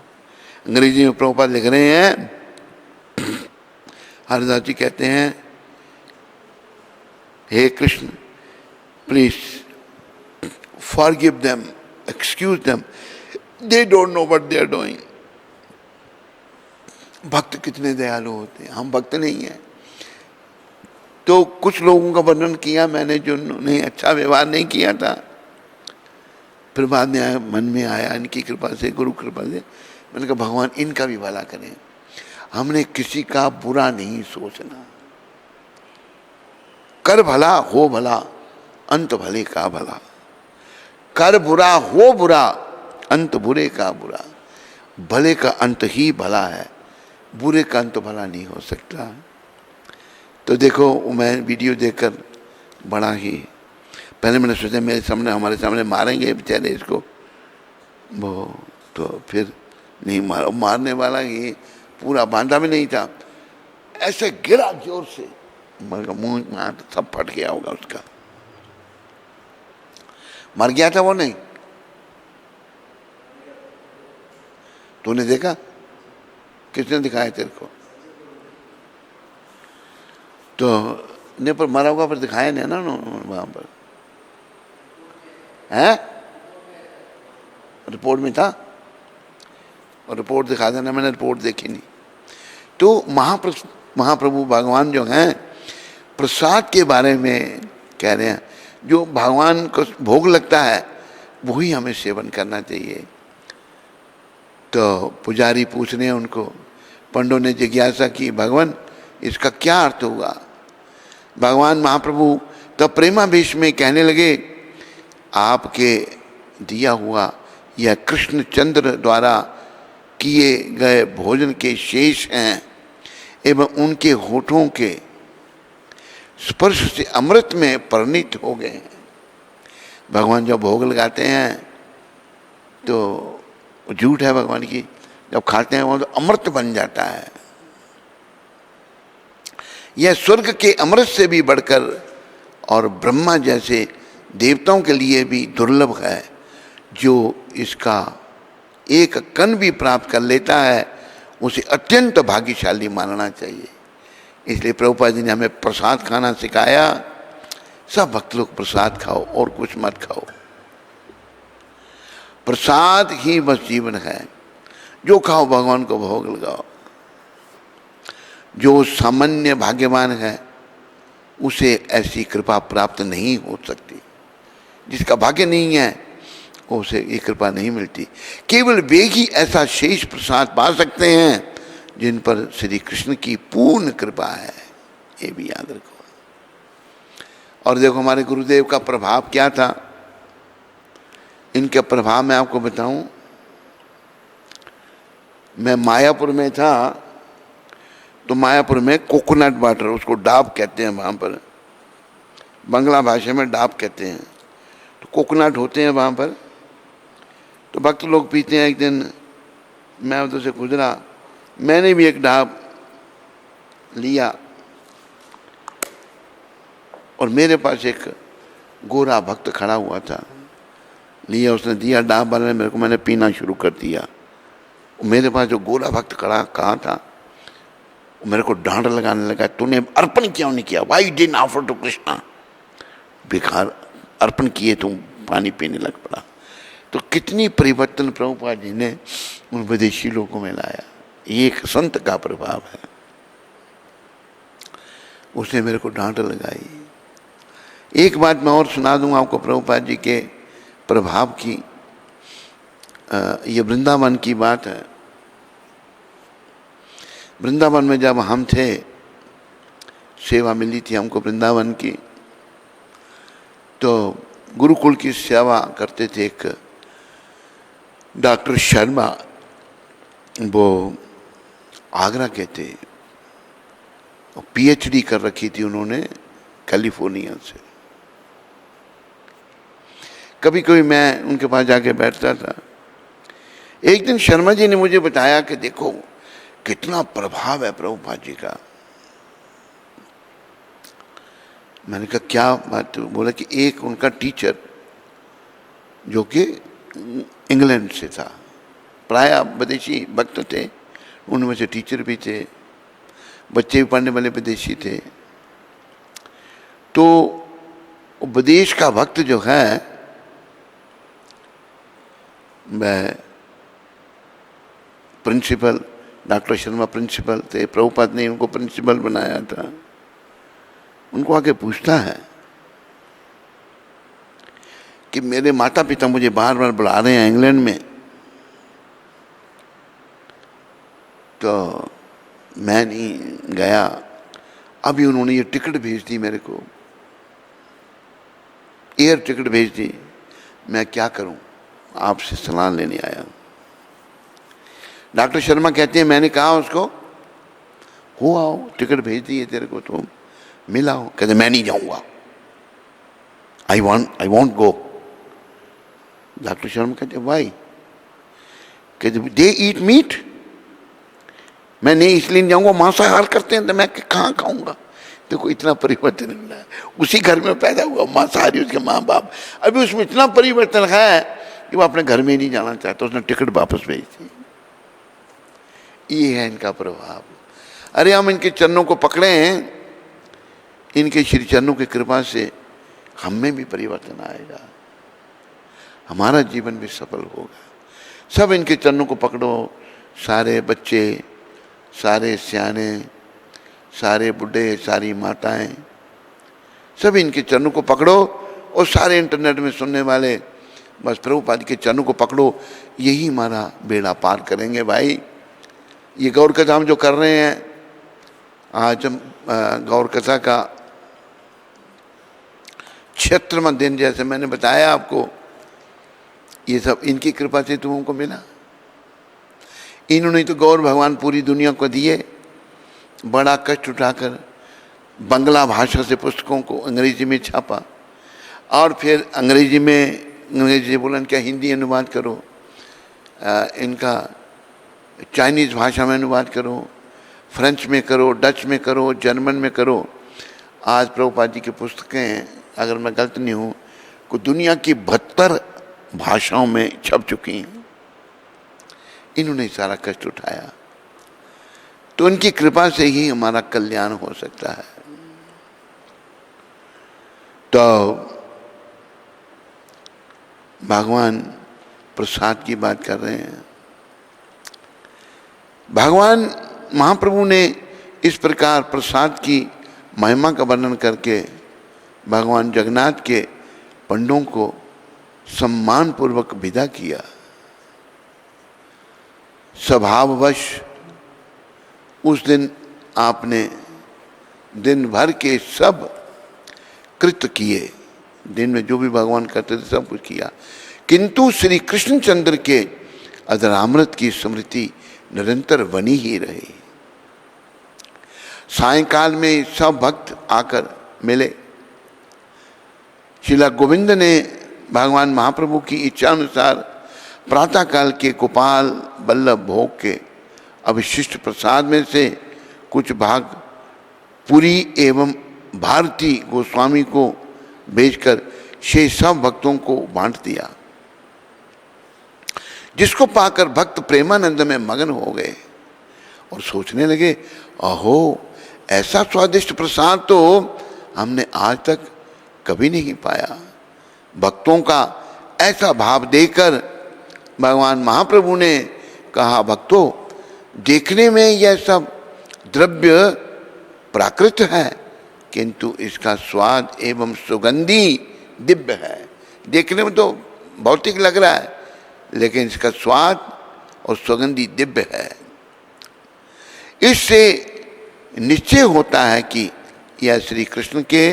Speaker 1: अंग्रेजी में प्रभुपाद लिख रहे हैं, हरिदास जी कहते हैं, हे Krishna please forgive them, excuse them, they don't know what they are doing. भक्त कितने दयालु होते हैं, हम भक्त नहीं हैं। तो कुछ लोगों का वर्णन किया मैंने जो उन्होंने अच्छा व्यवहार नहीं किया था, फिर बाद में आया, मन में आया इनकी कृपा से, गुरु कृपा से, मैंने कहा भगवान इनका भी भला करें। हमने किसी का बुरा नहीं सोचना, कर भला हो भला, अंत भले का भला। कर बुरा हो बुरा, अंत बुरे का बुरा। भले का अंत ही भला है, बुरे का अंत भला नहीं हो सकता। तो देखो मैं वीडियो देखकर बड़ा ही, पहले मैंने सोचा मेरे सामने, हमारे सामने मारेंगे बेचारे इसको, वो तो फिर नहीं मारा, मारने वाला ही पूरा बांधा भी नहीं था, ऐसे गिरा जोर से, मुंह में सब फट गया होगा उसका। मर गया था वो? नहीं, तूने देखा? किसने दिखाया तेरे को? तो नहीं, पर मरा होगा, पर दिखाया नहीं ना वहां पर, है रिपोर्ट में था, और रिपोर्ट दिखा देना, मैंने रिपोर्ट देखी नहीं। तो महाप्रभु भगवान जो हैं प्रसाद के बारे में कह रहे हैं, जो भगवान को भोग लगता है वही हमें सेवन करना चाहिए। तो पुजारी पूछ रहे हैं उनको, पंडों ने जिज्ञासा की, भगवान इसका क्या अर्थ होगा? भगवान महाप्रभु तब प्रेमावेश में कहने लगे, आपके दिया हुआ यह कृष्णचंद्र द्वारा किए गए भोजन के शेष हैं एवं उनके होठों के स्पर्श से अमृत में परिणित हो गए हैं। भगवान जब भोग लगाते हैं तो झूठ है भगवान की, जब खाते हैं वो तो अमृत बन जाता है। यह स्वर्ग के अमृत से भी बढ़कर और ब्रह्मा जैसे देवताओं के लिए भी दुर्लभ है। जो इसका एक कण भी प्राप्त कर लेता है उसे अत्यंत भाग्यशाली मानना चाहिए। इसलिए प्रभुपाद जी ने हमें प्रसाद खाना सिखाया। सब भक्त लोग प्रसाद खाओ और कुछ मत खाओ, प्रसाद ही बस जीवन है। जो खाओ भगवान को भोग लगाओ। जो सामान्य भाग्यवान है उसे ऐसी कृपा प्राप्त नहीं हो सकती। जिसका भाग्य नहीं है उसे ये कृपा नहीं मिलती। केवल वे ही ऐसा शेष प्रसाद पा सकते हैं जिन पर श्री कृष्ण की पूर्ण कृपा है, ये भी याद रखो। और देखो हमारे गुरुदेव का प्रभाव क्या था, इनके प्रभाव मैं आपको बताऊं। मैं मायापुर में था, तो मायापुर में कोकोनट वाटर, उसको डाब कहते हैं वहाँ पर, बंगला भाषा में डाब कहते हैं। तो कोकोनट होते हैं वहाँ पर, तो भक्त लोग पीते हैं। एक दिन मैं उधर से गुजरा, मैंने भी एक डाब लिया और मेरे पास एक गोरा भक्त खड़ा हुआ था, लिया, उसने दिया डाब वाले ने मेरे को, मैंने पीना शुरू कर दिया। मेरे पास जो गोरा भक्त खड़ा कहा था मेरे को डांट लगाने लगा, तूने अर्पण क्यों नहीं किया? Why didn't offer to Krishna? बेकार अर्पण किए तुम, पानी पीने लग पड़ा। तो कितनी परिवर्तन प्रभुपाद जी ने उन विदेशी लोगों में लाया। ये एक संत का प्रभाव है। उसने मेरे को डांट लगाई। एक बात मैं और सुना दूंगा आपको प्रभुपाद जी के प्रभाव की। ये वृंदावन की बात है। वृंदावन में जब हम थे, सेवा मिली थी हमको वृंदावन की, तो गुरुकुल की सेवा करते थे एक डॉक्टर शर्मा, वो आगरा के थे, पीएचडी कर रखी थी उन्होंने कैलिफोर्निया से। कभी कभी मैं उनके पास जाके बैठता था। एक दिन शर्मा जी ने मुझे बताया कि देखो कितना प्रभाव है प्रभुपाद जी का। मैंने कहा क्या बात? बोला कि एक उनका टीचर जो कि इंग्लैंड से था, प्राय विदेशी भक्त थे, उनमें से टीचर भी थे, बच्चे भी पढ़ने वाले विदेशी थे। तो विदेश का भक्त जो है, मैं प्रिंसिपल, डॉक्टर शर्मा प्रिंसिपल थे, प्रभुपाद ने उनको प्रिंसिपल बनाया था, उनको आके पूछता है कि मेरे माता पिता मुझे बार बार बुला रहे हैं इंग्लैंड में, तो मैं नहीं गया, अभी उन्होंने ये टिकट भेज दी मेरे को, एयर टिकट भेज दी, मैं क्या करूं, आपसे सलाह लेने आया। डॉक्टर शर्मा कहते हैं मैंने कहा उसको, हो आओ, टिकट भेज दी है तेरे को, तो मिला हो। कहते मैं नहीं जाऊंगा, I want go. Doctor Sharma कहते वाई? कहते दे ईट मीट, मैं नहीं इसलिए नहीं जाऊंगा, मांसाहार करते हैं, तो मैं कहाँ खाऊंगा। देखो इतना परिवर्तन मिला है, उसी घर में पैदा हुआ मांसाहारी उसके माँ बाप, अभी उसमें इतना परिवर्तन है कि वो अपने घर में नहीं जाना चाहता, उसने टिकट वापस भेज दी। ये है इनका प्रभाव। अरे हम इनके चरणों को पकड़े हैं, इनके श्री चरणों की कृपा से हम में भी परिवर्तन आएगा, हमारा जीवन भी सफल होगा। सब इनके चरणों को पकड़ो, सारे बच्चे, सारे सियाने, सारे बुढ़े, सारी माताएं, सब इनके चरणों को पकड़ो, और सारे इंटरनेट में सुनने वाले बस प्रभुपाद के चरणों को पकड़ो, यही हमारा बेड़ा पार करेंगे भाई। ये गौर कथा हम जो कर रहे हैं, आज हम गौर कथा का 76वां दिन, जैसे मैंने बताया आपको, ये सब इनकी कृपा से तुमको को मिला। इन्होंने तो गौर भगवान पूरी दुनिया को दिए, बड़ा कष्ट उठाकर बंगला भाषा से पुस्तकों को अंग्रेजी में छापा, और फिर अंग्रेजी बोलन क्या, हिंदी अनुवाद करो, इनका चाइनीज़ भाषा में अनुवाद करो, फ्रेंच में करो, डच में करो, जर्मन में करो। आज प्रभुपाद जी की पुस्तकें, अगर मैं गलत नहीं हूँ, को दुनिया की 72 भाषाओं में छप चुकी हैं। इन्होंने सारा कष्ट उठाया, तो उनकी कृपा से ही हमारा कल्याण हो सकता है। तो भगवान प्रसाद की बात कर रहे हैं। भगवान महाप्रभु ने इस प्रकार प्रसाद की महिमा का वर्णन करके भगवान जगन्नाथ के पंडों को सम्मान पूर्वक विदा किया। स्वभाववश उस दिन आपने दिन भर के सब कृत्य किए, दिन में जो भी भगवान करते थे सब कुछ किया, किंतु श्री कृष्णचंद्र के अधरामृत की स्मृति निरंतर बनी ही रही। सायंकाल में सब भक्त आकर मिले। श्रीला गोविंद ने भगवान महाप्रभु की इच्छा अनुसार प्रातःकाल के गोपाल बल्लभ भोग के अवशिष्ट प्रसाद में से कुछ भाग पुरी एवं भारती गोस्वामी को भेजकर शेष सब भक्तों को बांट दिया, जिसको पाकर भक्त प्रेमानंद में मगन हो गए और सोचने लगे, अहो ऐसा स्वादिष्ट प्रसाद तो हमने आज तक कभी नहीं पाया। भक्तों का ऐसा भाव देकर भगवान महाप्रभु ने कहा, भक्तों देखने में यह सब द्रव्य प्राकृत है, किंतु इसका स्वाद एवं सुगंधी दिव्य है। देखने में तो भौतिक लग रहा है, लेकिन इसका स्वाद और सुगंधी दिव्य है। इससे निश्चय होता है कि यह श्री कृष्ण के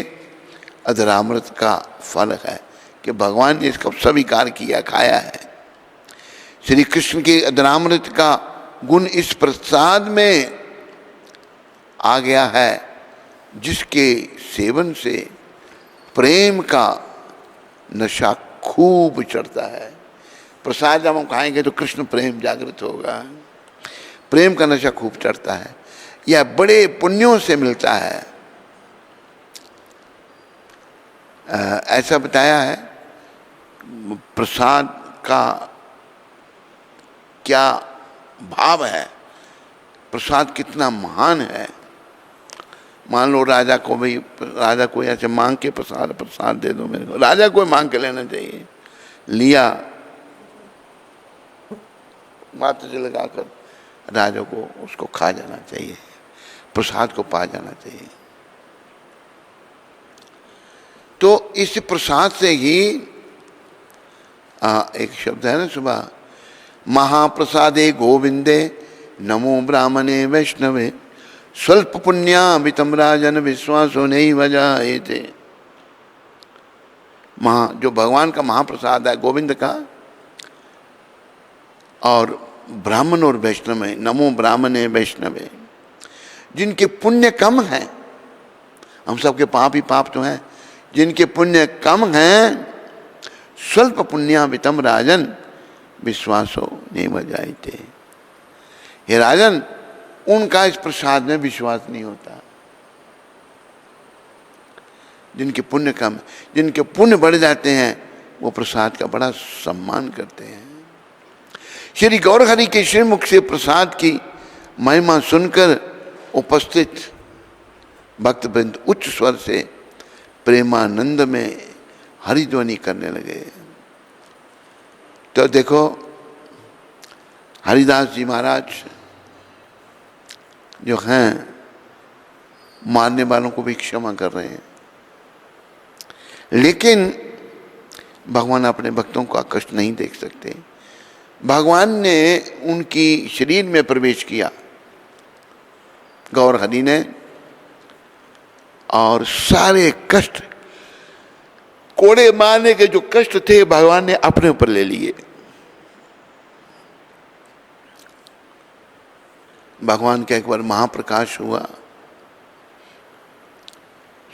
Speaker 1: अधरामृत का फल है, कि भगवान ने इसका स्वीकार किया, खाया है। श्री कृष्ण के अधरामृत का गुण इस प्रसाद में आ गया है, जिसके सेवन से प्रेम का नशा खूब चढ़ता है। प्रसाद जब हम खाएंगे तो कृष्ण प्रेम जागृत होगा, प्रेम का नशा खूब चढ़ता है। यह बड़े पुण्यों से मिलता है। ऐसा बताया है प्रसाद का क्या भाव है, प्रसाद कितना महान है। मान लो राजा को भाई, राजा को ऐसे मांग के प्रसाद प्रसाद दे दो मेरे को, राजा को मांग के लेना चाहिए, लिया मात्र से लगाकर राजा को उसको खा जाना चाहिए, प्रसाद को पा जाना चाहिए। तो इस प्रसाद से ही एक शब्द है ना सुबह, महाप्रसादे गोविंदे नमो ब्राह्मणे वैष्णवे स्वल्प पुण्याभितम राजन विश्वासो नहीं वजायते। जो भगवान का महाप्रसाद है गोविंद का, और ब्राह्मण और वैष्णव में, नमो ब्राह्मणे वैष्णवे, जिनके पुण्य कम हैं, हम सबके पाप ही पाप तो हैं, जिनके पुण्य कम हैं, स्वल्प पुण्याभितम राजन विश्वासो नहीं वजायते। हे राजन, उनका इस प्रसाद में विश्वास नहीं होता। जिनके पुण्य कम, जिनके पुण्य बढ़ जाते हैं, वो प्रसाद का बड़ा सम्मान करते हैं। श्री गौरहरि के श्रीमुख से प्रसाद की महिमा सुनकर उपस्थित भक्तवृंद उच्च स्वर से प्रेमानंद में हरिध्वनि करने लगे। तो देखो हरिदास जी महाराज जो हैं, मारने वालों को भी क्षमा कर रहे हैं, लेकिन भगवान अपने भक्तों का कष्ट नहीं देख सकते। भगवान ने उनकी शरीर में प्रवेश किया, गौर हरि ने, और सारे कष्ट, कोड़े मारने के जो कष्ट थे, भगवान ने अपने ऊपर ले लिए। भगवान का एक बार महाप्रकाश हुआ,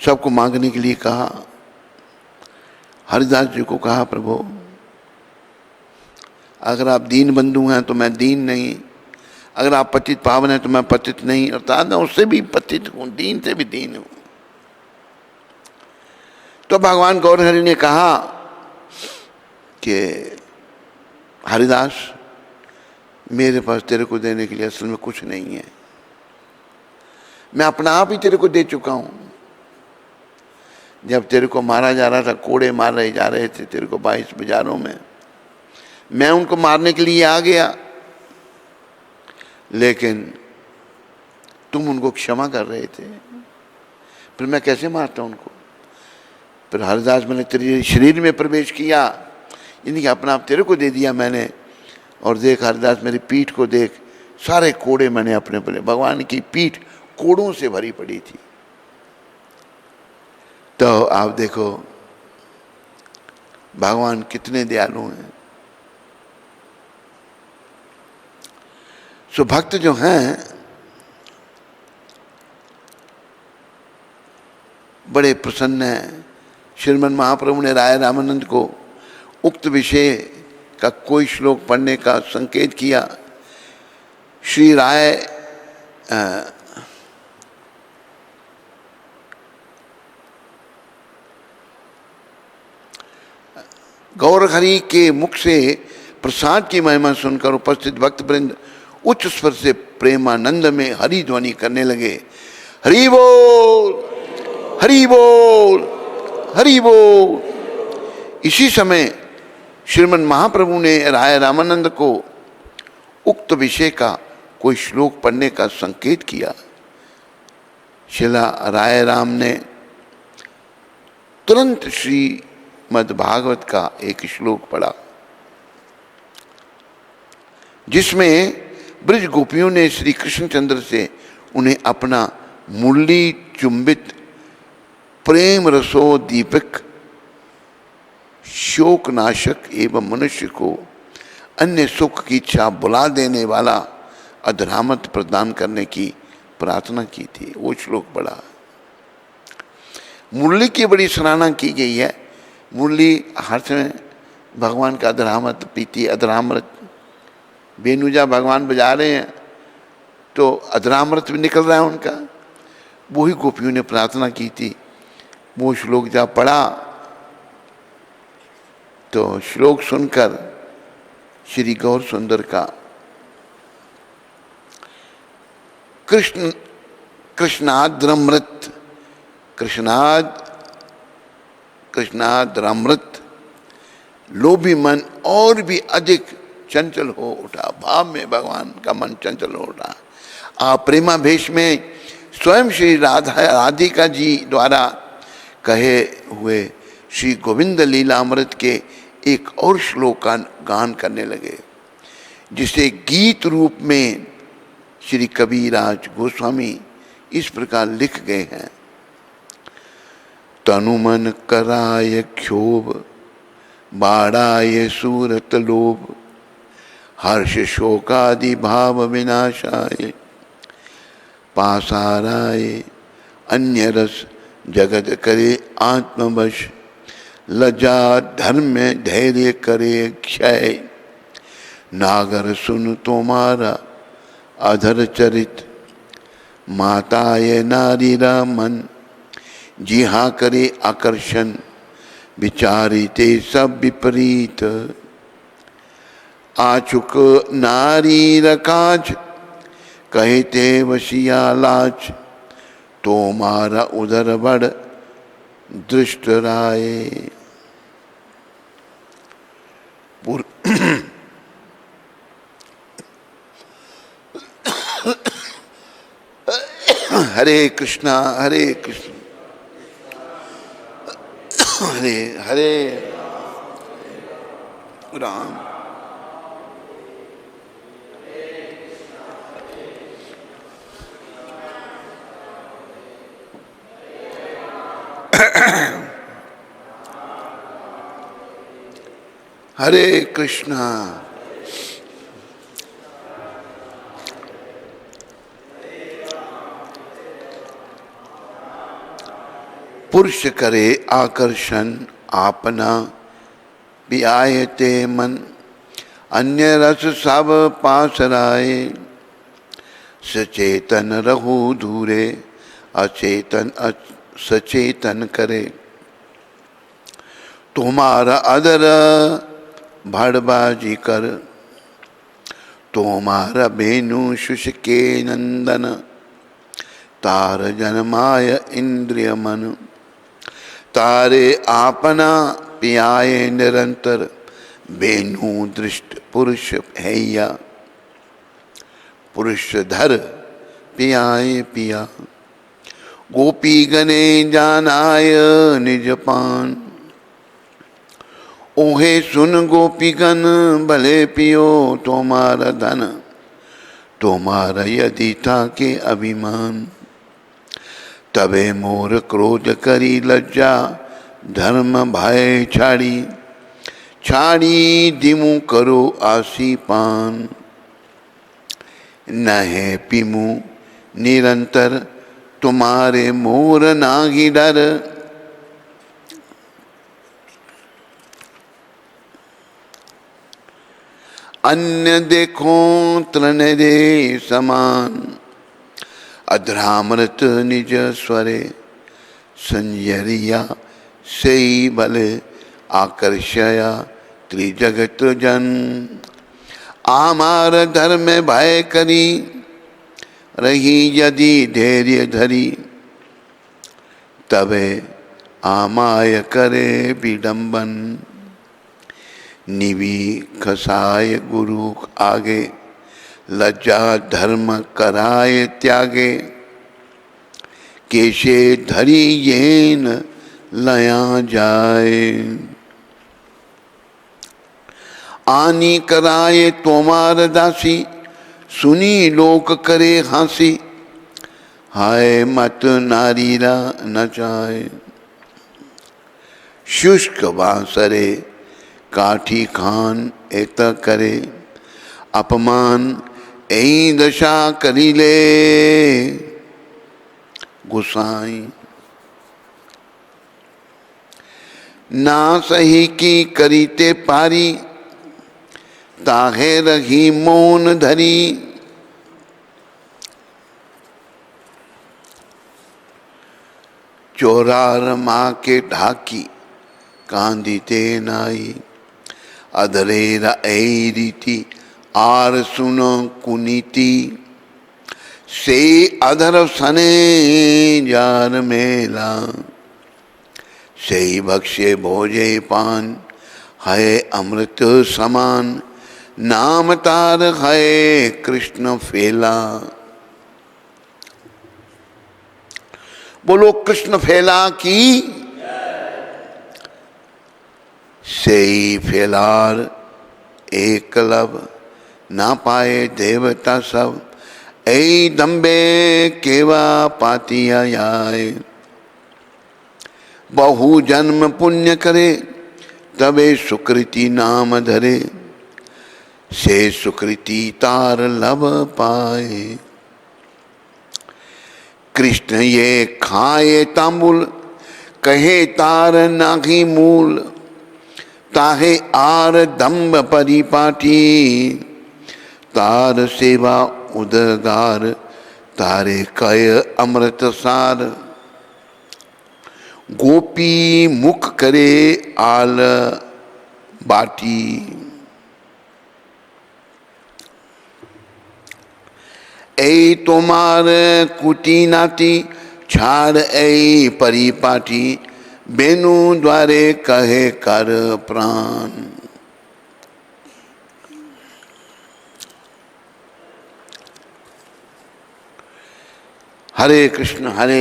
Speaker 1: सबको मांगने के लिए कहा। हरिदास जी को कहा, प्रभु अगर आप दीन बंधु हैं तो मैं दीन नहीं, अगर आप पतित पावन हैं तो मैं पतित नहीं, अर्थात मैं उससे भी पतित हूं, दीन से भी दीन हूं। तो भगवान गौरहरि ने कहा कि हरिदास, मेरे पास तेरे को देने के लिए असल में कुछ नहीं है, मैं अपना आप ही तेरे को दे चुका हूं। जब तेरे को मारा जा रहा था, कोड़े मार रहे जा रहे थे तेरे को 22 बाजारों में, मैं उनको मारने के लिए आ गया, लेकिन तुम उनको क्षमा कर रहे थे, फिर मैं कैसे मारता उनको। फिर हरिदास, मैंने तेरे शरीर में प्रवेश किया, यानी कि अपना आप तेरे को दे दिया मैंने, और देख हरिदास मेरी पीठ को देख, सारे कोड़े मैंने अपने पर, भगवान की पीठ कोड़ों से भरी पड़ी थी। तो आप देखो भगवान कितने दयालु हैं। सो भक्त जो हैं बड़े प्रसन्न हैं। श्रीमन महाप्रभु ने राय रामानंद को उक्त विषय का कोई श्लोक पढ़ने का संकेत किया। श्री राय गौरहरि के मुख से प्रसाद की महिमा सुनकर उपस्थित भक्तवृंद उच्च स्वर से प्रेमानंद में हरि ध्वनि करने लगे। हरि बोल, हरि बोल, हरि बोल। इसी समय श्रीमन महाप्रभु ने राय रामानंद को उक्त विषय का कोई श्लोक पढ़ने का संकेत किया। शिला राय राम ने तुरंत श्रीमद् भागवत का एक श्लोक पढ़ा, जिसमें ब्रज गोपियों ने श्री कृष्णचंद्र से उन्हें अपना मुरली चुंबित प्रेम रसो दीपक शोक नाशक एवं मनुष्य को अन्य सुख की इच्छा बुला देने वाला अधरामत प्रदान करने की प्रार्थना की थी। वो श्लोक पढ़ा। मुरली की बड़ी सराहना की गई है। मुरली हर समय भगवान का अधरामत पीती, अधरामृत बेनुजा भगवान बजा रहे हैं तो अधरामृत भी निकल रहा है उनका। वही गोपियों ने प्रार्थना की थी। वो श्लोक जब पढ़ा तो श्लोक सुनकर श्री गौर सुंदर का कृष्णाद्रमृत कृष्णाद्रमृत लोभी मन और भी अधिक चंचल हो उठा। भाव में भगवान का मन चंचल हो उठा। आप प्रेमावेश में स्वयं श्री राधिका जी द्वारा कहे हुए श्री गोविंद लीलामृत के एक और श्लोक का गान करने लगे, जिसे गीत रूप में श्री कबीराज गोस्वामी इस प्रकार लिख गए हैं। तनुमन कराय क्षोभ, बाढ़ाय सूरत लोभ, हर्ष शोकादि भाव विनाशाय, पासाराय अन्य रस जगत करे आत्मवश, लज्जा धर्म में धैर्य करे क्षय, नागर सुन तुम्हारा अधर चरित, माताए नारीरा मन, जी हाँ करे आकर्षण, विचारिते सब विपरीत, आचुक नारी रकाज, कहते वशिया लाज, तो मारा उधर बड़ दृष्ट राय। हरे कृष्णा हरे कृष्ण हरे हरे राम। हरे कृष्णा। पुरुष करे आकर्षण आपना, पियायते मन, अन्य रस सब पासराए, सचेतन रहु दूरे, अचेतन सचेतन करे, तुम्हारा अदर भड़बाजी कर, तुम्हारा बेनु शुष्के नंदन, तार जन्माय इंद्रिय मन, तारे आपना पियाए निरंतर, बेनु दृष्ट पुरुष हैया, पुरुष धर पियाए पिया, गोपी गने जानाय निज पान, ओहे सुन गोपीगण भले पियो तुम्हारा धन, तुम्हारा यदि था के अभिमान, तबे मोर क्रोध करी लज्जा, धर्म भय छाड़ी, छाड़ी दिमु करो आसी पान, नहे पिमु निरंतर, तुम्हारे मोर नागी डर, अन्य देखो तृण दे समान, अधरामृत निज स्वरे, संजरिया से बल आकर्षया त्रिजगत जन, आमार धर्म भय करी, रही यदि धैर्य धरी, तबे आमाय करे विडंबन, निवी खसाय गुरु आगे, लज्जा धर्म कराय त्यागे, केशे धरी येन लया जाए, आनी कराए तोमार दासी, सुनी लोक करे हासी, हाय मत नारीरा नचाए, शुष्क बांसरे काठी खान एत करे, अपमान ऐ दशा करीले गुसाई, ना सही की करीते पारी, ताहे रही मौन धरी, चोरार माँ के ढाकी, कांदीते नाई, अधरेरा ऐ रीति आर सुनो कुनीति से अधर सने जार मेला से भक्ष्य भोजे पान है अमृत समान नाम तार है कृष्ण फेला। बोलो कृष्ण फेला की। से फेलार एकलव ना पाए देवता सब ऐ दम्बे केवा पाती आए। बहु जन्म पुण्य करे तबे सुकृति नाम धरे से सुकृति तार लब पाए। कृष्ण ये खाए तांबुल कहे तार नाघी मूल ताहे आर दम्ब परिपाटी तार सेवा उदगार तारे कय अमृत सार। गोपी मुख करे आल बाटी ऐ तोमार कुटी नाती छाड़ ऐ परिपाटी बेनु द्वारे कहे कर प्राण। हरे कृष्ण हरे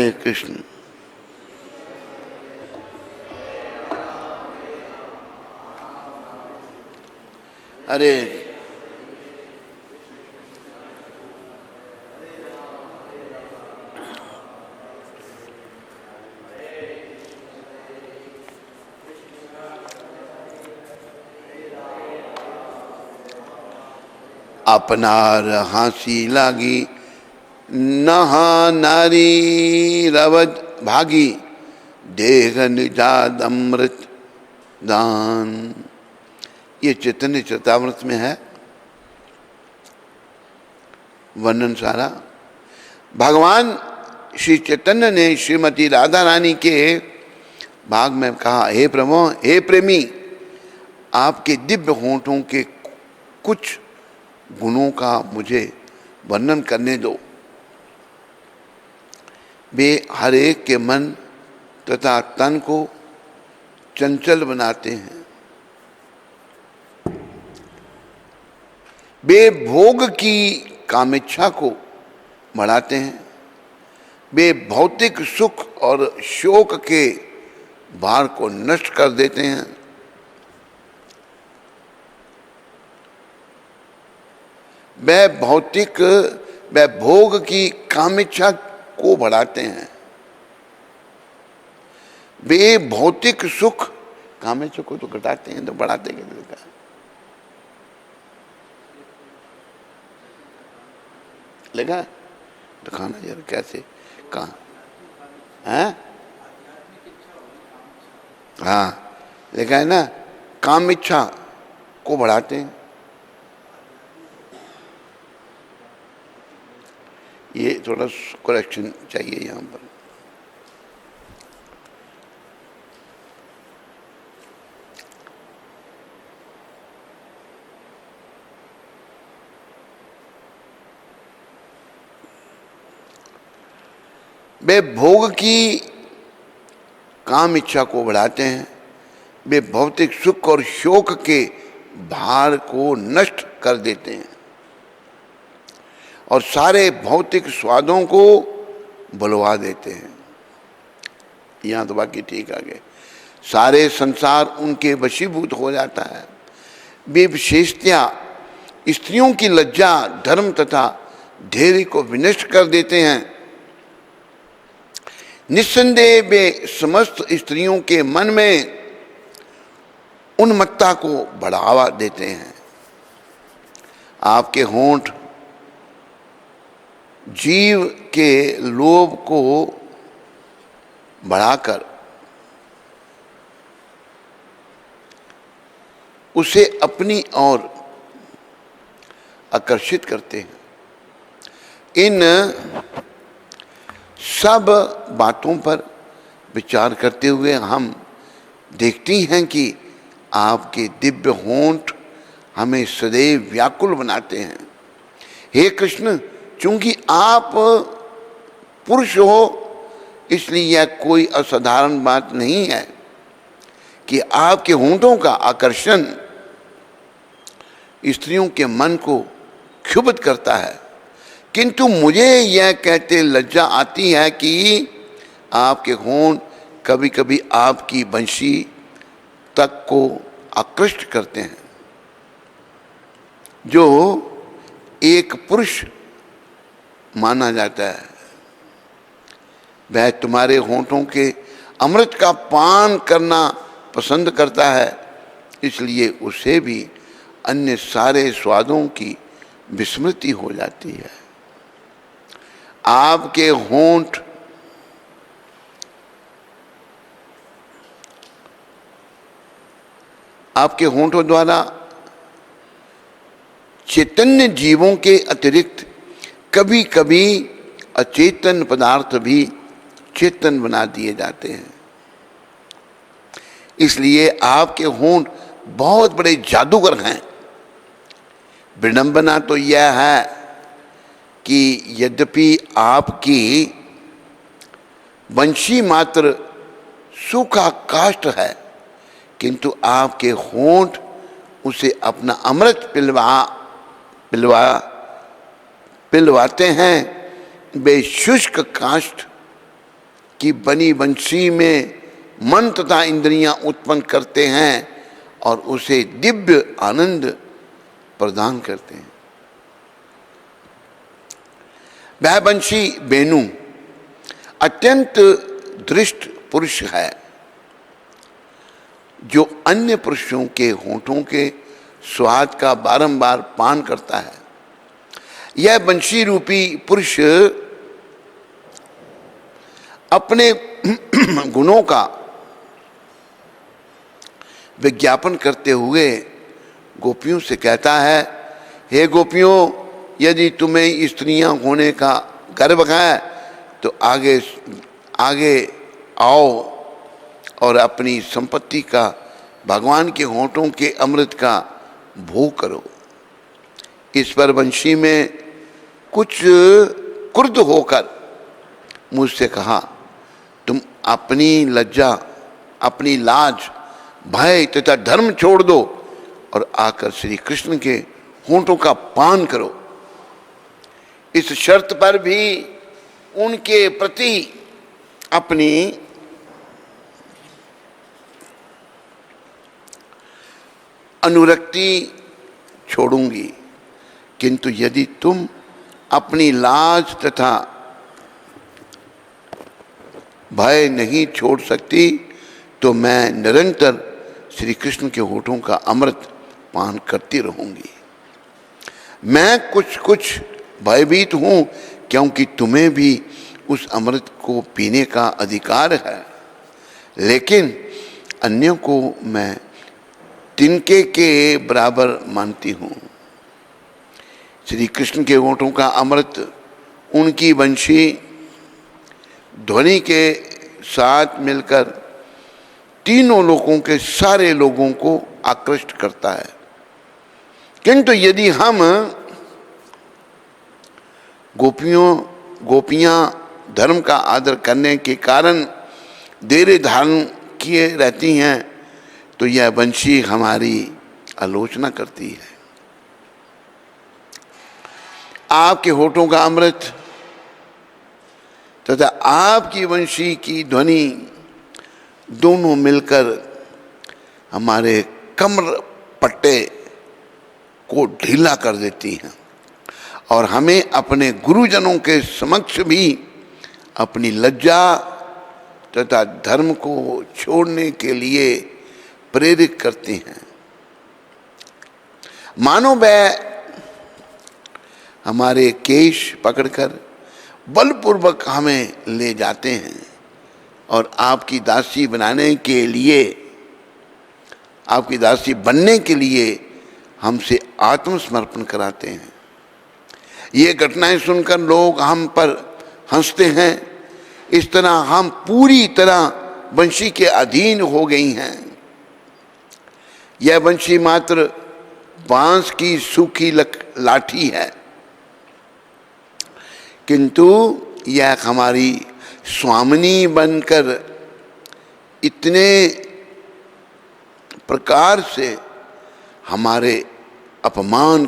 Speaker 1: अपनार हासी लागी नहा नारी रवज भागी देह निजाद अमृत दान। ये चैतन्य चरितामृत में है वर्णन सारा। भगवान श्री चैतन्य ने श्रीमती राधा रानी के भाग में कहा, हे प्रभु, हे प्रेमी, आपके दिव्य होंठों के कुछ गुणों का मुझे वर्णन करने दो। वे हर एक के मन तथा तन को चंचल बनाते हैं। वे भोग की कामेच्छा को बढ़ाते हैं। वे भौतिक सुख और शोक के भार को नष्ट कर देते हैं। वह भोग की कामेच्छा को बढ़ाते हैं। वे भौतिक सुख कामेच्छा को तो घटाते हैं, तो बढ़ाते कैसे का? लगा दिखाना यार कैसे कहाँ है? हाँ लिखा है ना, काम इच्छा को बढ़ाते हैं। ये थोड़ा करेक्शन चाहिए यहाँ पर। वे भोग की काम इच्छा को बढ़ाते हैं। वे भौतिक सुख और शोक के भार को नष्ट कर देते हैं और सारे भौतिक स्वादों को बुलवा देते हैं। यहाँ तो बाकी ठीक आ गए। सारे संसार उनके वशीभूत हो जाता है। वे विशेषतया स्त्रियों की लज्जा, धर्म तथा धैर्य को विनष्ट कर देते हैं। निस्संदेह वे समस्त स्त्रियों के मन में उन्मत्तता को बढ़ावा देते हैं। आपके होंठ जीव के लोभ को बढ़ाकर उसे अपनी ओर आकर्षित करते हैं। इन सब बातों पर विचार करते हुए हम देखती हैं कि आपके दिव्य होंठ हमें सदैव व्याकुल बनाते हैं। हे कृष्ण, चूंकि आप पुरुष हो इसलिए यह कोई असाधारण बात नहीं है कि आपके होंठों का आकर्षण स्त्रियों के मन को क्षुब्ध करता है, किंतु मुझे यह कहते लज्जा आती है कि आपके होंठ कभी कभी आपकी बंशी तक को आकृष्ट करते हैं। जो एक पुरुष माना जाता है वह तुम्हारे होंठों के अमृत का पान करना पसंद करता है, इसलिए उसे भी अन्य सारे स्वादों की विस्मृति हो जाती है। आपके होंठ आपके होंठों द्वारा चैतन्य जीवों के अतिरिक्त कभी कभी अचेतन पदार्थ भी चेतन बना दिए जाते हैं। इसलिए आपके होंठ बहुत बड़े जादूगर हैं। विडंबना तो यह है कि यद्यपि आपकी वंशी मात्र सूखा काष्ठ है, किंतु आपके होंठ उसे अपना अमृत पिलवाते हैं। वे शुष्क काष्ठ की बनी वंशी में मन तथा इंद्रियां उत्पन्न करते हैं और उसे दिव्य आनंद प्रदान करते हैं। वह वंशी वेणु अत्यंत दृष्ट पुरुष है जो अन्य पुरुषों के होंठों के स्वाद का बारंबार पान करता है। यह वंशी रूपी पुरुष अपने गुणों का विज्ञापन करते हुए गोपियों से कहता है, हे गोपियों, यदि तुम्हें स्त्रियां होने का गर्व है तो आगे आगे आओ और अपनी संपत्ति का भगवान के होंठों के अमृत का भोग करो। इस पर वंशी में कुछ क्रुद्ध होकर मुझसे कहा, तुम अपनी लज्जा, अपनी लाज, भय तथा धर्म छोड़ दो और आकर श्री कृष्ण के होंठों का पान करो। इस शर्त पर भी उनके प्रति अपनी अनुरक्ति छोड़ूंगी, किंतु यदि तुम अपनी लाज तथा भय नहीं छोड़ सकती तो मैं निरंतर श्री कृष्ण के होठों का अमृत पान करती रहूंगी। मैं कुछ भयभीत हूं क्योंकि तुम्हें भी उस अमृत को पीने का अधिकार है, लेकिन अन्यों को मैं तिनके के बराबर मानती हूं। श्री कृष्ण के होठों का अमृत उनकी वंशी ध्वनि के साथ मिलकर तीनों लोगों के सारे लोगों को आकृष्ट करता है, किंतु यदि हम गोपियां धर्म का आदर करने के कारण धैर्य धारण किए रहती हैं तो यह वंशी हमारी आलोचना करती है। आपके होठों का अमृत तथा आपकी वंशी की ध्वनि दोनों मिलकर हमारे कमर पट्टे को ढीला कर देती हैं और हमें अपने गुरुजनों के समक्ष भी अपनी लज्जा तथा धर्म को छोड़ने के लिए प्रेरित करती हैं। मानो वह हमारे केश पकड़कर बलपूर्वक हमें ले जाते हैं और आपकी दासी बनाने के लिए, आपकी दासी बनने के लिए हमसे आत्मसमर्पण कराते हैं। ये घटनाएं सुनकर लोग हम पर हंसते हैं। इस तरह हम पूरी तरह वंशी के अधीन हो गई हैं। यह बंशी मात्र बांस की सूखी लाठी है, किंतु यह हमारी स्वामिनी बनकर इतने प्रकार से हमारे अपमान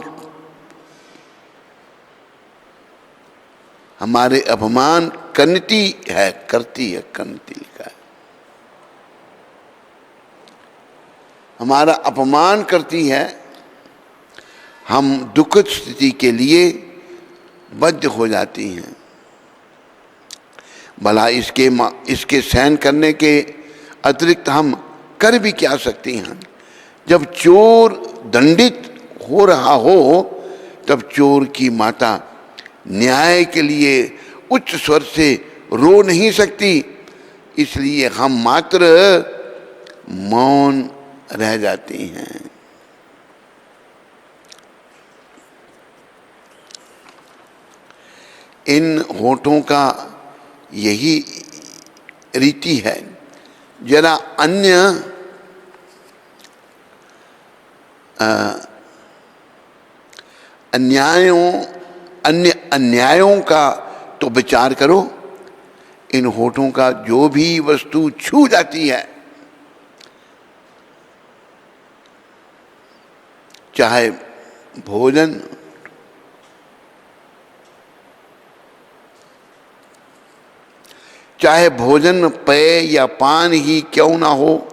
Speaker 1: करती है, लिखा है, हमारा अपमान करती है। हम दुखद स्थिति के लिए बद्ध हो जाती हैं। भला इसके सहन करने के अतिरिक्त हम कर भी क्या सकती हैं। जब चोर दंडित हो रहा हो तब चोर की माता न्याय के लिए उच्च स्वर से रो नहीं सकती, इसलिए हम मात्र मौन रह जाती हैं। इन होठों का यही रीति है। जरा अन्य अन्यायों का तो विचार करो। इन होठों का जो भी वस्तु छू जाती है, चाहे भोजन, पेय या पान ही क्यों ना हो,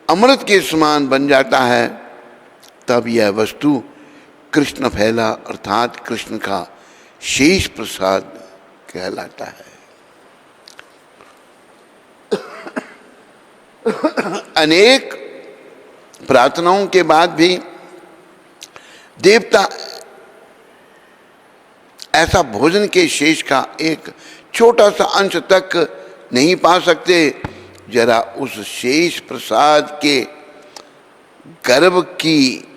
Speaker 1: अमृत के समान बन जाता है। तब यह वस्तु कृष्ण फैला अर्थात कृष्ण का शेष प्रसाद कहलाता है। अनेक प्रार्थनाओं के बाद भी देवता ऐसा भोजन के शेष का एक छोटा सा अंश तक नहीं पा सकते। जरा उस शेष प्रसाद के गर्भ की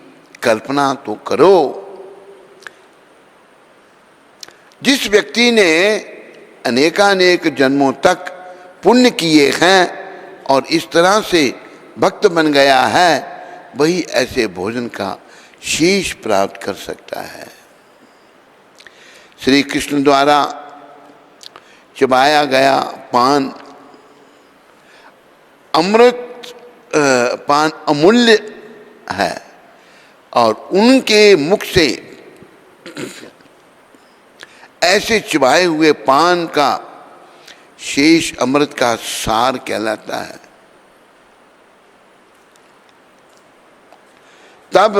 Speaker 1: कल्पना तो करो। जिस व्यक्ति ने अनेकानेक जन्मों तक पुण्य किए हैं और इस तरह से भक्त बन गया है, वही ऐसे भोजन का शेष प्राप्त कर सकता है। श्री कृष्ण द्वारा चबाया गया पान पान अमूल्य है और उनके मुख से ऐसे चबाए हुए पान का शेष अमृत का सार कहलाता है। तब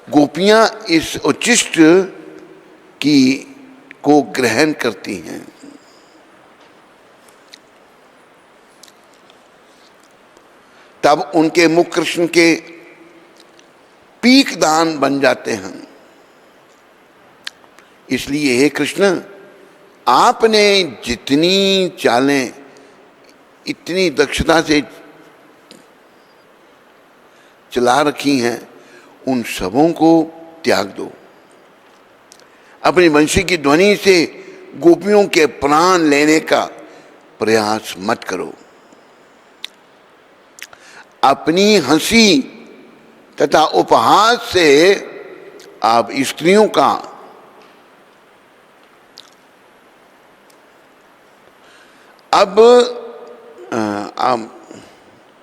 Speaker 1: गोपियां इस उच्छिष्ट को ग्रहण करती हैं। तब उनके मुख कृष्ण के पीक दान बन जाते हैं। इसलिए हे कृष्ण, आपने जितनी चालें इतनी दक्षता से चला रखी हैं, उन सबों को त्याग दो। अपनी वंशी की ध्वनि से गोपियों के प्राण लेने का प्रयास मत करो। अपनी हंसी तथा उपहास से आप स्त्रियों का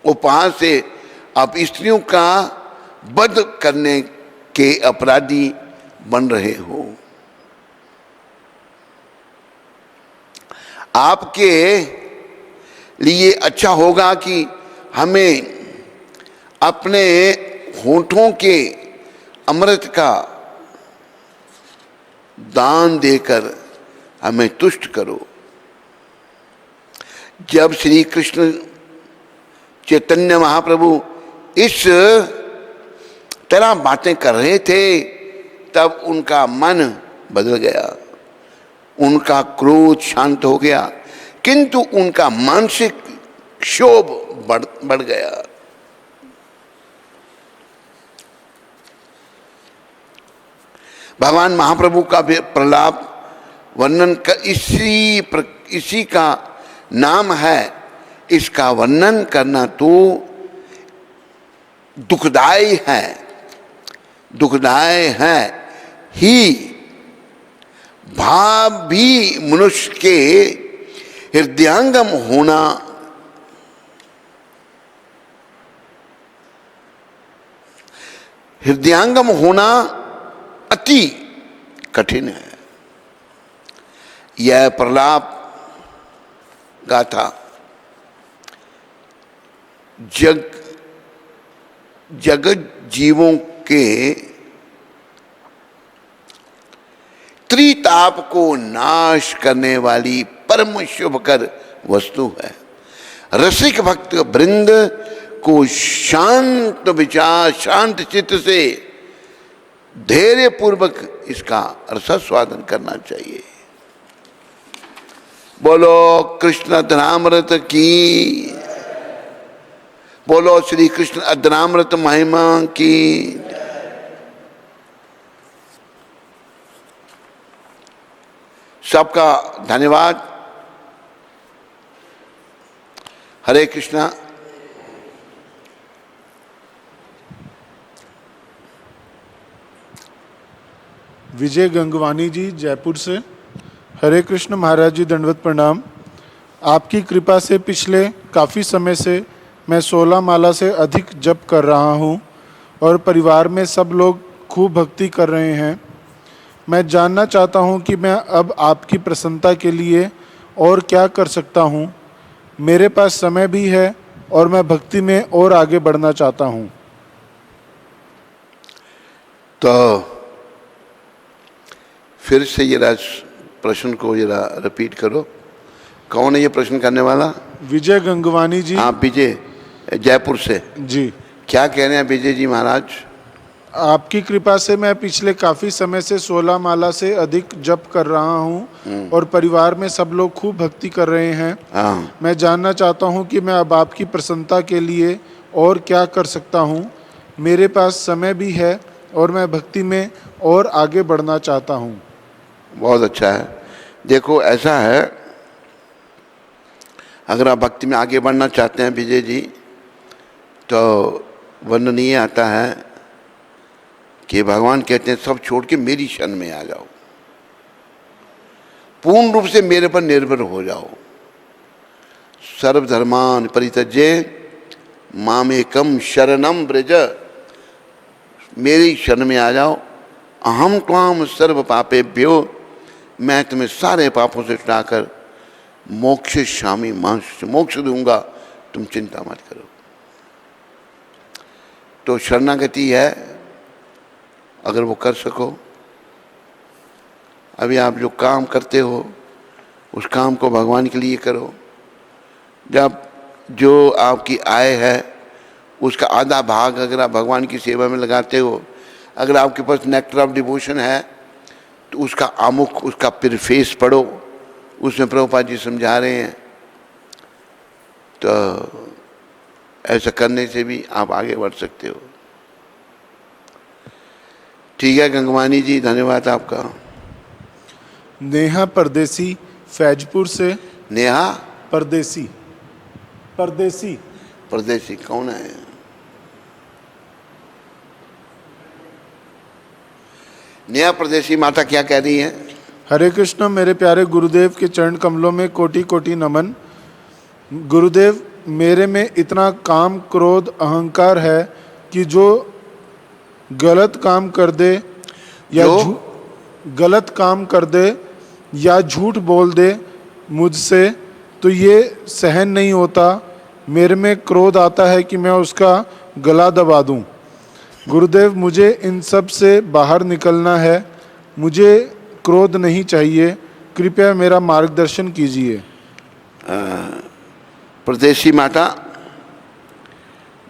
Speaker 1: उपहास से आप स्त्रियों का वध करने के अपराधी बन रहे हो। आपके लिए अच्छा होगा कि हमें अपने होठों के अमृत का दान देकर हमें तुष्ट करो। जब श्री कृष्ण चैतन्य महाप्रभु इस तरह बातें कर रहे थे, तब उनका मन बदल गया, उनका क्रोध शांत हो गया, किंतु उनका मानसिक क्षोभ बढ़ गया। भगवान महाप्रभु का प्रलाप वर्णन का इसी का नाम है। इसका वर्णन करना तो दुखदायी है ही भाव भी मनुष्य के हृदयांगम होना अति कठिन है। यह प्रलाप गाथा जगत जीवों के त्रिताप को नाश करने वाली परम शुभकर वस्तु है। रसिक भक्त वृंद को शांत विचार, शांत चित्त से धैर्य पूर्वक इसका रसास्वादन करना चाहिए। बोलो कृष्ण अद्वैतामृत की, बोलो श्री कृष्ण अद्वैतामृत महिमा की। सबका धन्यवाद। हरे कृष्णा।
Speaker 2: विजय गंगवानी जी जयपुर से। हरे कृष्ण महाराज जी, दंडवत प्रणाम। आपकी कृपा से पिछले काफ़ी समय से मैं 16 माला से अधिक जप कर रहा हूँ और परिवार में सब लोग खूब भक्ति कर रहे हैं। मैं जानना चाहता हूँ कि मैं अब आपकी प्रसन्नता के लिए और क्या कर सकता हूँ। मेरे पास समय भी है और मैं भक्ति में और आगे बढ़ना चाहता हूँ।
Speaker 1: तो फिर से जरा प्रश्न को जरा रिपीट करो। कौन है ये प्रश्न करने वाला?
Speaker 2: विजय गंगवानी जी।
Speaker 1: आप विजय, जयपुर से
Speaker 2: जी।
Speaker 1: क्या कह रहे हैं विजय जी महाराज?
Speaker 2: आपकी कृपा से मैं पिछले काफ़ी समय से 16 माला से अधिक जप कर रहा हूँ और परिवार में सब लोग खूब भक्ति कर रहे हैं।
Speaker 1: हाँ।
Speaker 2: मैं जानना चाहता हूँ कि मैं अब आपकी प्रसन्नता के लिए और क्या कर सकता हूँ। मेरे पास समय भी है और मैं भक्ति में और आगे बढ़ना चाहता हूँ।
Speaker 1: बहुत अच्छा है। देखो ऐसा है, अगर आप भक्ति में आगे बढ़ना चाहते हैं विजय जी, तो वर्णनीय आता है कि भगवान कहते हैं सब छोड़ के मेरी शरण में आ जाओ, पूर्ण रूप से मेरे पर निर्भर हो जाओ। सर्वधर्मान परित्यज्य मामेकम शरणम ब्रज, मेरी शरण में आ जाओ। अहम त्वाम सर्व पापेभ्यो, मैं तुम्हें सारे पापों से छुड़ाकर मोक्षयिष्यामि मा शुचि, मोक्ष दूंगा, तुम चिंता मत करो। तो शरणागति है, अगर वो कर सको। अभी आप जो काम करते हो उस काम को भगवान के लिए करो। जब जो आपकी आय है उसका आधा भाग अगर आप भगवान की सेवा में लगाते हो, अगर आपके पास नेक्टर ऑफ डिवोशन है तो उसका आमुख, उसका प्रीफेस पढ़ो, उसमें प्रभुपाद जी समझा रहे हैं। तो ऐसा करने से भी आप आगे बढ़ सकते हो। ठीक है गंगवानी जी, धन्यवाद आपका।
Speaker 2: नेहा परदेसी फैजपुर से।
Speaker 1: नेहा
Speaker 2: परदेसी। परदेसी
Speaker 1: परदेसी कौन है? नेहा परदेसी माता क्या कह रही है?
Speaker 2: हरे कृष्ण। मेरे प्यारे गुरुदेव के चरण कमलों में कोटि कोटि नमन। गुरुदेव, मेरे में इतना काम क्रोध अहंकार है कि जो गलत काम कर दे या गलत काम कर दे या झूठ बोल दे मुझसे तो ये सहन नहीं होता। मेरे में क्रोध आता है कि मैं उसका गला दबा दूं। गुरुदेव, मुझे इन सब से बाहर निकलना है। मुझे क्रोध नहीं चाहिए, कृपया मेरा मार्गदर्शन कीजिए।
Speaker 1: परदेसी माता,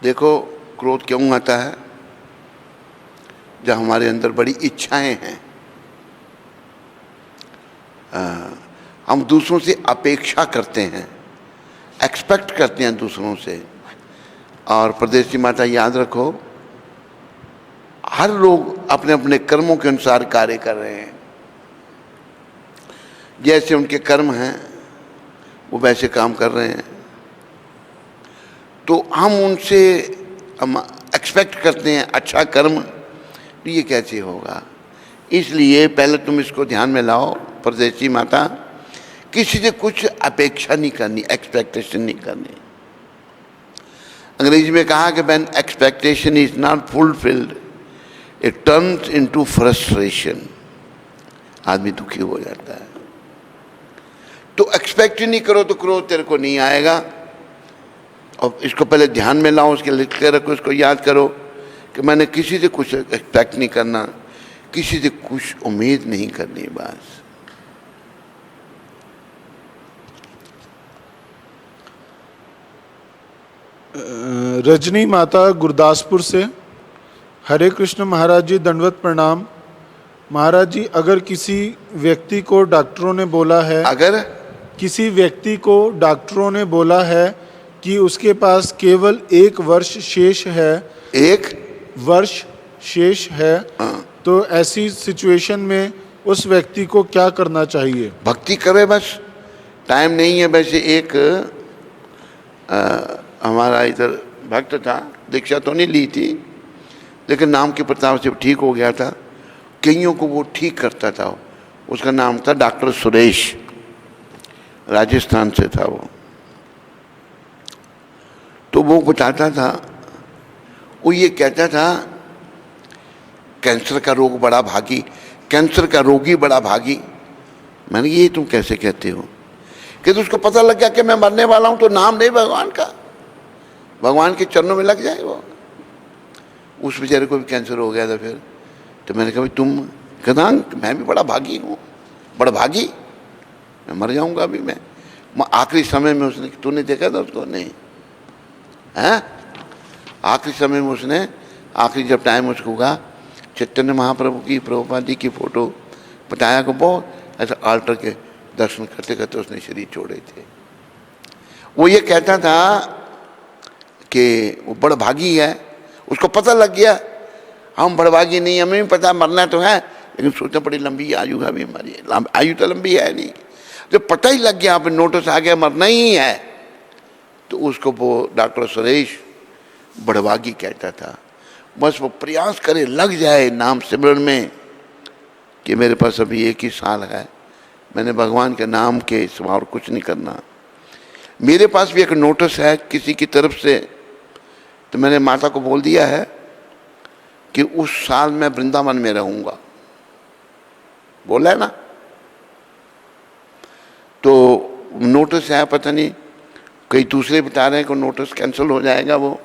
Speaker 1: देखो क्रोध क्यों आता है? जब हमारे अंदर बड़ी इच्छाएं हैं, हम दूसरों से अपेक्षा करते हैं, एक्सपेक्ट करते हैं दूसरों से। और परदेसी माता याद रखो, हर लोग अपने अपने कर्मों के अनुसार कार्य कर रहे हैं। जैसे उनके कर्म हैं वो वैसे काम कर रहे हैं। तो हम उनसे एक्सपेक्ट करते हैं अच्छा कर्म, तो ये कैसे होगा? इसलिए पहले तुम इसको ध्यान में लाओ परदेसी माता, किसी से कुछ अपेक्षा नहीं करनी, एक्सपेक्टेशन नहीं करनी। अंग्रेजी में कहा कि when expectation is not fulfilled it turns into frustration, आदमी दुखी हो जाता है। तो एक्सपेक्ट ही नहीं करो तो क्रोध तेरे को नहीं आएगा। और इसको पहले ध्यान में लाओ, उसके लिख के रखो, इसको याद करो कि मैंने किसी से कुछ एक्सपेक्ट नहीं करना, किसी से कुछ उम्मीद नहीं करनी। बस
Speaker 2: रजनी माता गुरदासपुर से, हरे कृष्ण महाराज जी, दंडवत प्रणाम। महाराज जी, अगर किसी व्यक्ति को डॉक्टरों ने बोला है,
Speaker 1: अगर
Speaker 2: किसी व्यक्ति को डॉक्टरों ने बोला है कि उसके पास केवल 1 वर्ष शेष है,
Speaker 1: 1
Speaker 2: वर्ष शेष है, तो ऐसी सिचुएशन में उस व्यक्ति को क्या करना चाहिए?
Speaker 1: भक्ति करे, बस टाइम नहीं है। वैसे एक हमारा इधर भक्त था, दीक्षा तो नहीं ली थी, लेकिन नाम के प्रताप से ठीक हो गया था, कईयों को वो ठीक करता था। उसका नाम था डॉक्टर सुरेश, राजस्थान से था वो। तो वो बताता था, वो ये कहता था कैंसर का रोग बड़ा भागी, कैंसर का रोगी बड़ा भागी। मैंने ये तुम कैसे कहते हो? कि तो उसको पता लग गया कि मैं मरने वाला हूं, तो नाम नहीं भगवान का, भगवान के चरणों में लग जाए वो। उस बेचारे को भी कैंसर हो गया था फिर। तो मैंने कहा भाई तुम, कहता मैं भी बड़ा भागी हूँ, बड़ा भागी, मैं मर जाऊंगा अभी मैं। आखिरी समय में उसने, तूने देखा था उसको? नहीं है। आखिरी समय में उसने, आखिरी जब टाइम उसको हुआ, चैतन्य महाप्रभु की, प्रभुपाद जी की फोटो बताया को बहुत ऐसा आल्टर के दर्शन करते करते उसने शरीर छोड़े थे। वो ये कहता था कि वो बड़भागी है, उसको पता लग गया हम बड़भागी नहीं, हमें भी पता मरना तो है, लेकिन सोचना बड़ी लंबी आयु है भी हमारी, आयु तो लंबी है नहीं। जब पता ही लग गया, आप नोटिस आ गया मरना ही है, तो उसको वो डॉक्टर सुरेश बड़भागी कहता था। बस वो प्रयास करे, लग जाए नाम सिमरन में कि मेरे पास अभी 1 ही साल है, मैंने भगवान के नाम के सिवा और कुछ नहीं करना। मेरे पास भी एक नोटिस है किसी की तरफ से, तो मैंने माता को बोल दिया है कि उस साल मैं वृंदावन में रहूंगा, बोला है ना। तो नोटिस है, पता नहीं कई दूसरे बता रहे हैं कि नोटिस कैंसिल हो जाएगा वो।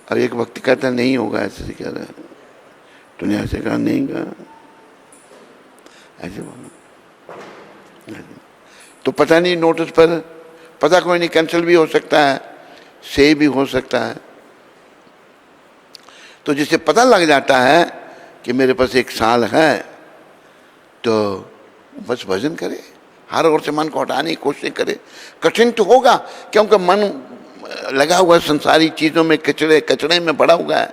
Speaker 1: अब एक व्यक्ति कहता नहीं होगा, ऐसे कह रहा है, तूने ऐसे कहा, नहीं कहा, ऐसे बोला। तो पता नहीं नोटिस पर, पता कोई नहीं, कैंसिल भी हो सकता है, से भी हो सकता है। तो जिसे पता लग जाता है कि मेरे पास 1 साल है, तो बस भजन करे, हर ओर से मन को हटाने की कोशिश करे। कठिन तो होगा, क्योंकि मन लगा हुआ संसारी चीजों में, कचड़े में पड़ा हुआ है,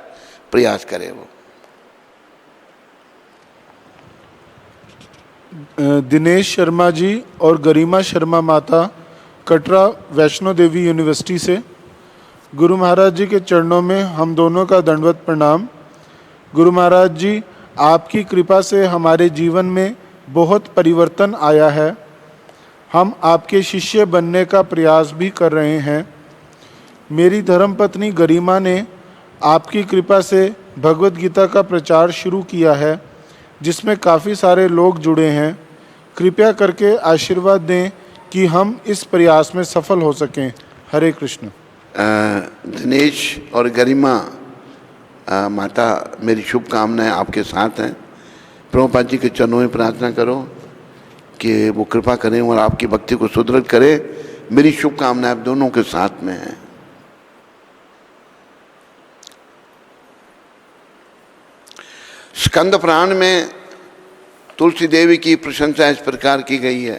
Speaker 1: प्रयास करे वो।
Speaker 2: दिनेश शर्मा जी और गरिमा शर्मा माता, कटरा वैष्णो देवी यूनिवर्सिटी से, गुरु महाराज जी के चरणों में हम दोनों का दंडवत प्रणाम। गुरु महाराज जी, आपकी कृपा से हमारे जीवन में बहुत परिवर्तन आया है। हम आपके शिष्य बनने का प्रयास भी कर रहे हैं। मेरी धर्मपत्नी गरिमा ने आपकी कृपा से भगवत गीता का प्रचार शुरू किया है, जिसमें काफ़ी सारे लोग जुड़े हैं। कृपया करके आशीर्वाद दें कि हम इस प्रयास में सफल हो सकें। हरे कृष्ण।
Speaker 1: दिनेश और गरिमा माता, मेरी शुभकामनाएं आपके साथ हैं। प्रभुपाद जी के चरणों में प्रार्थना करो कि वो कृपा करें और आपकी भक्ति को सुदृढ़ करें। मेरी शुभकामनाएं आप दोनों के साथ में हैं। स्कंद पुराण में तुलसी देवी की प्रशंसा इस प्रकार की गई है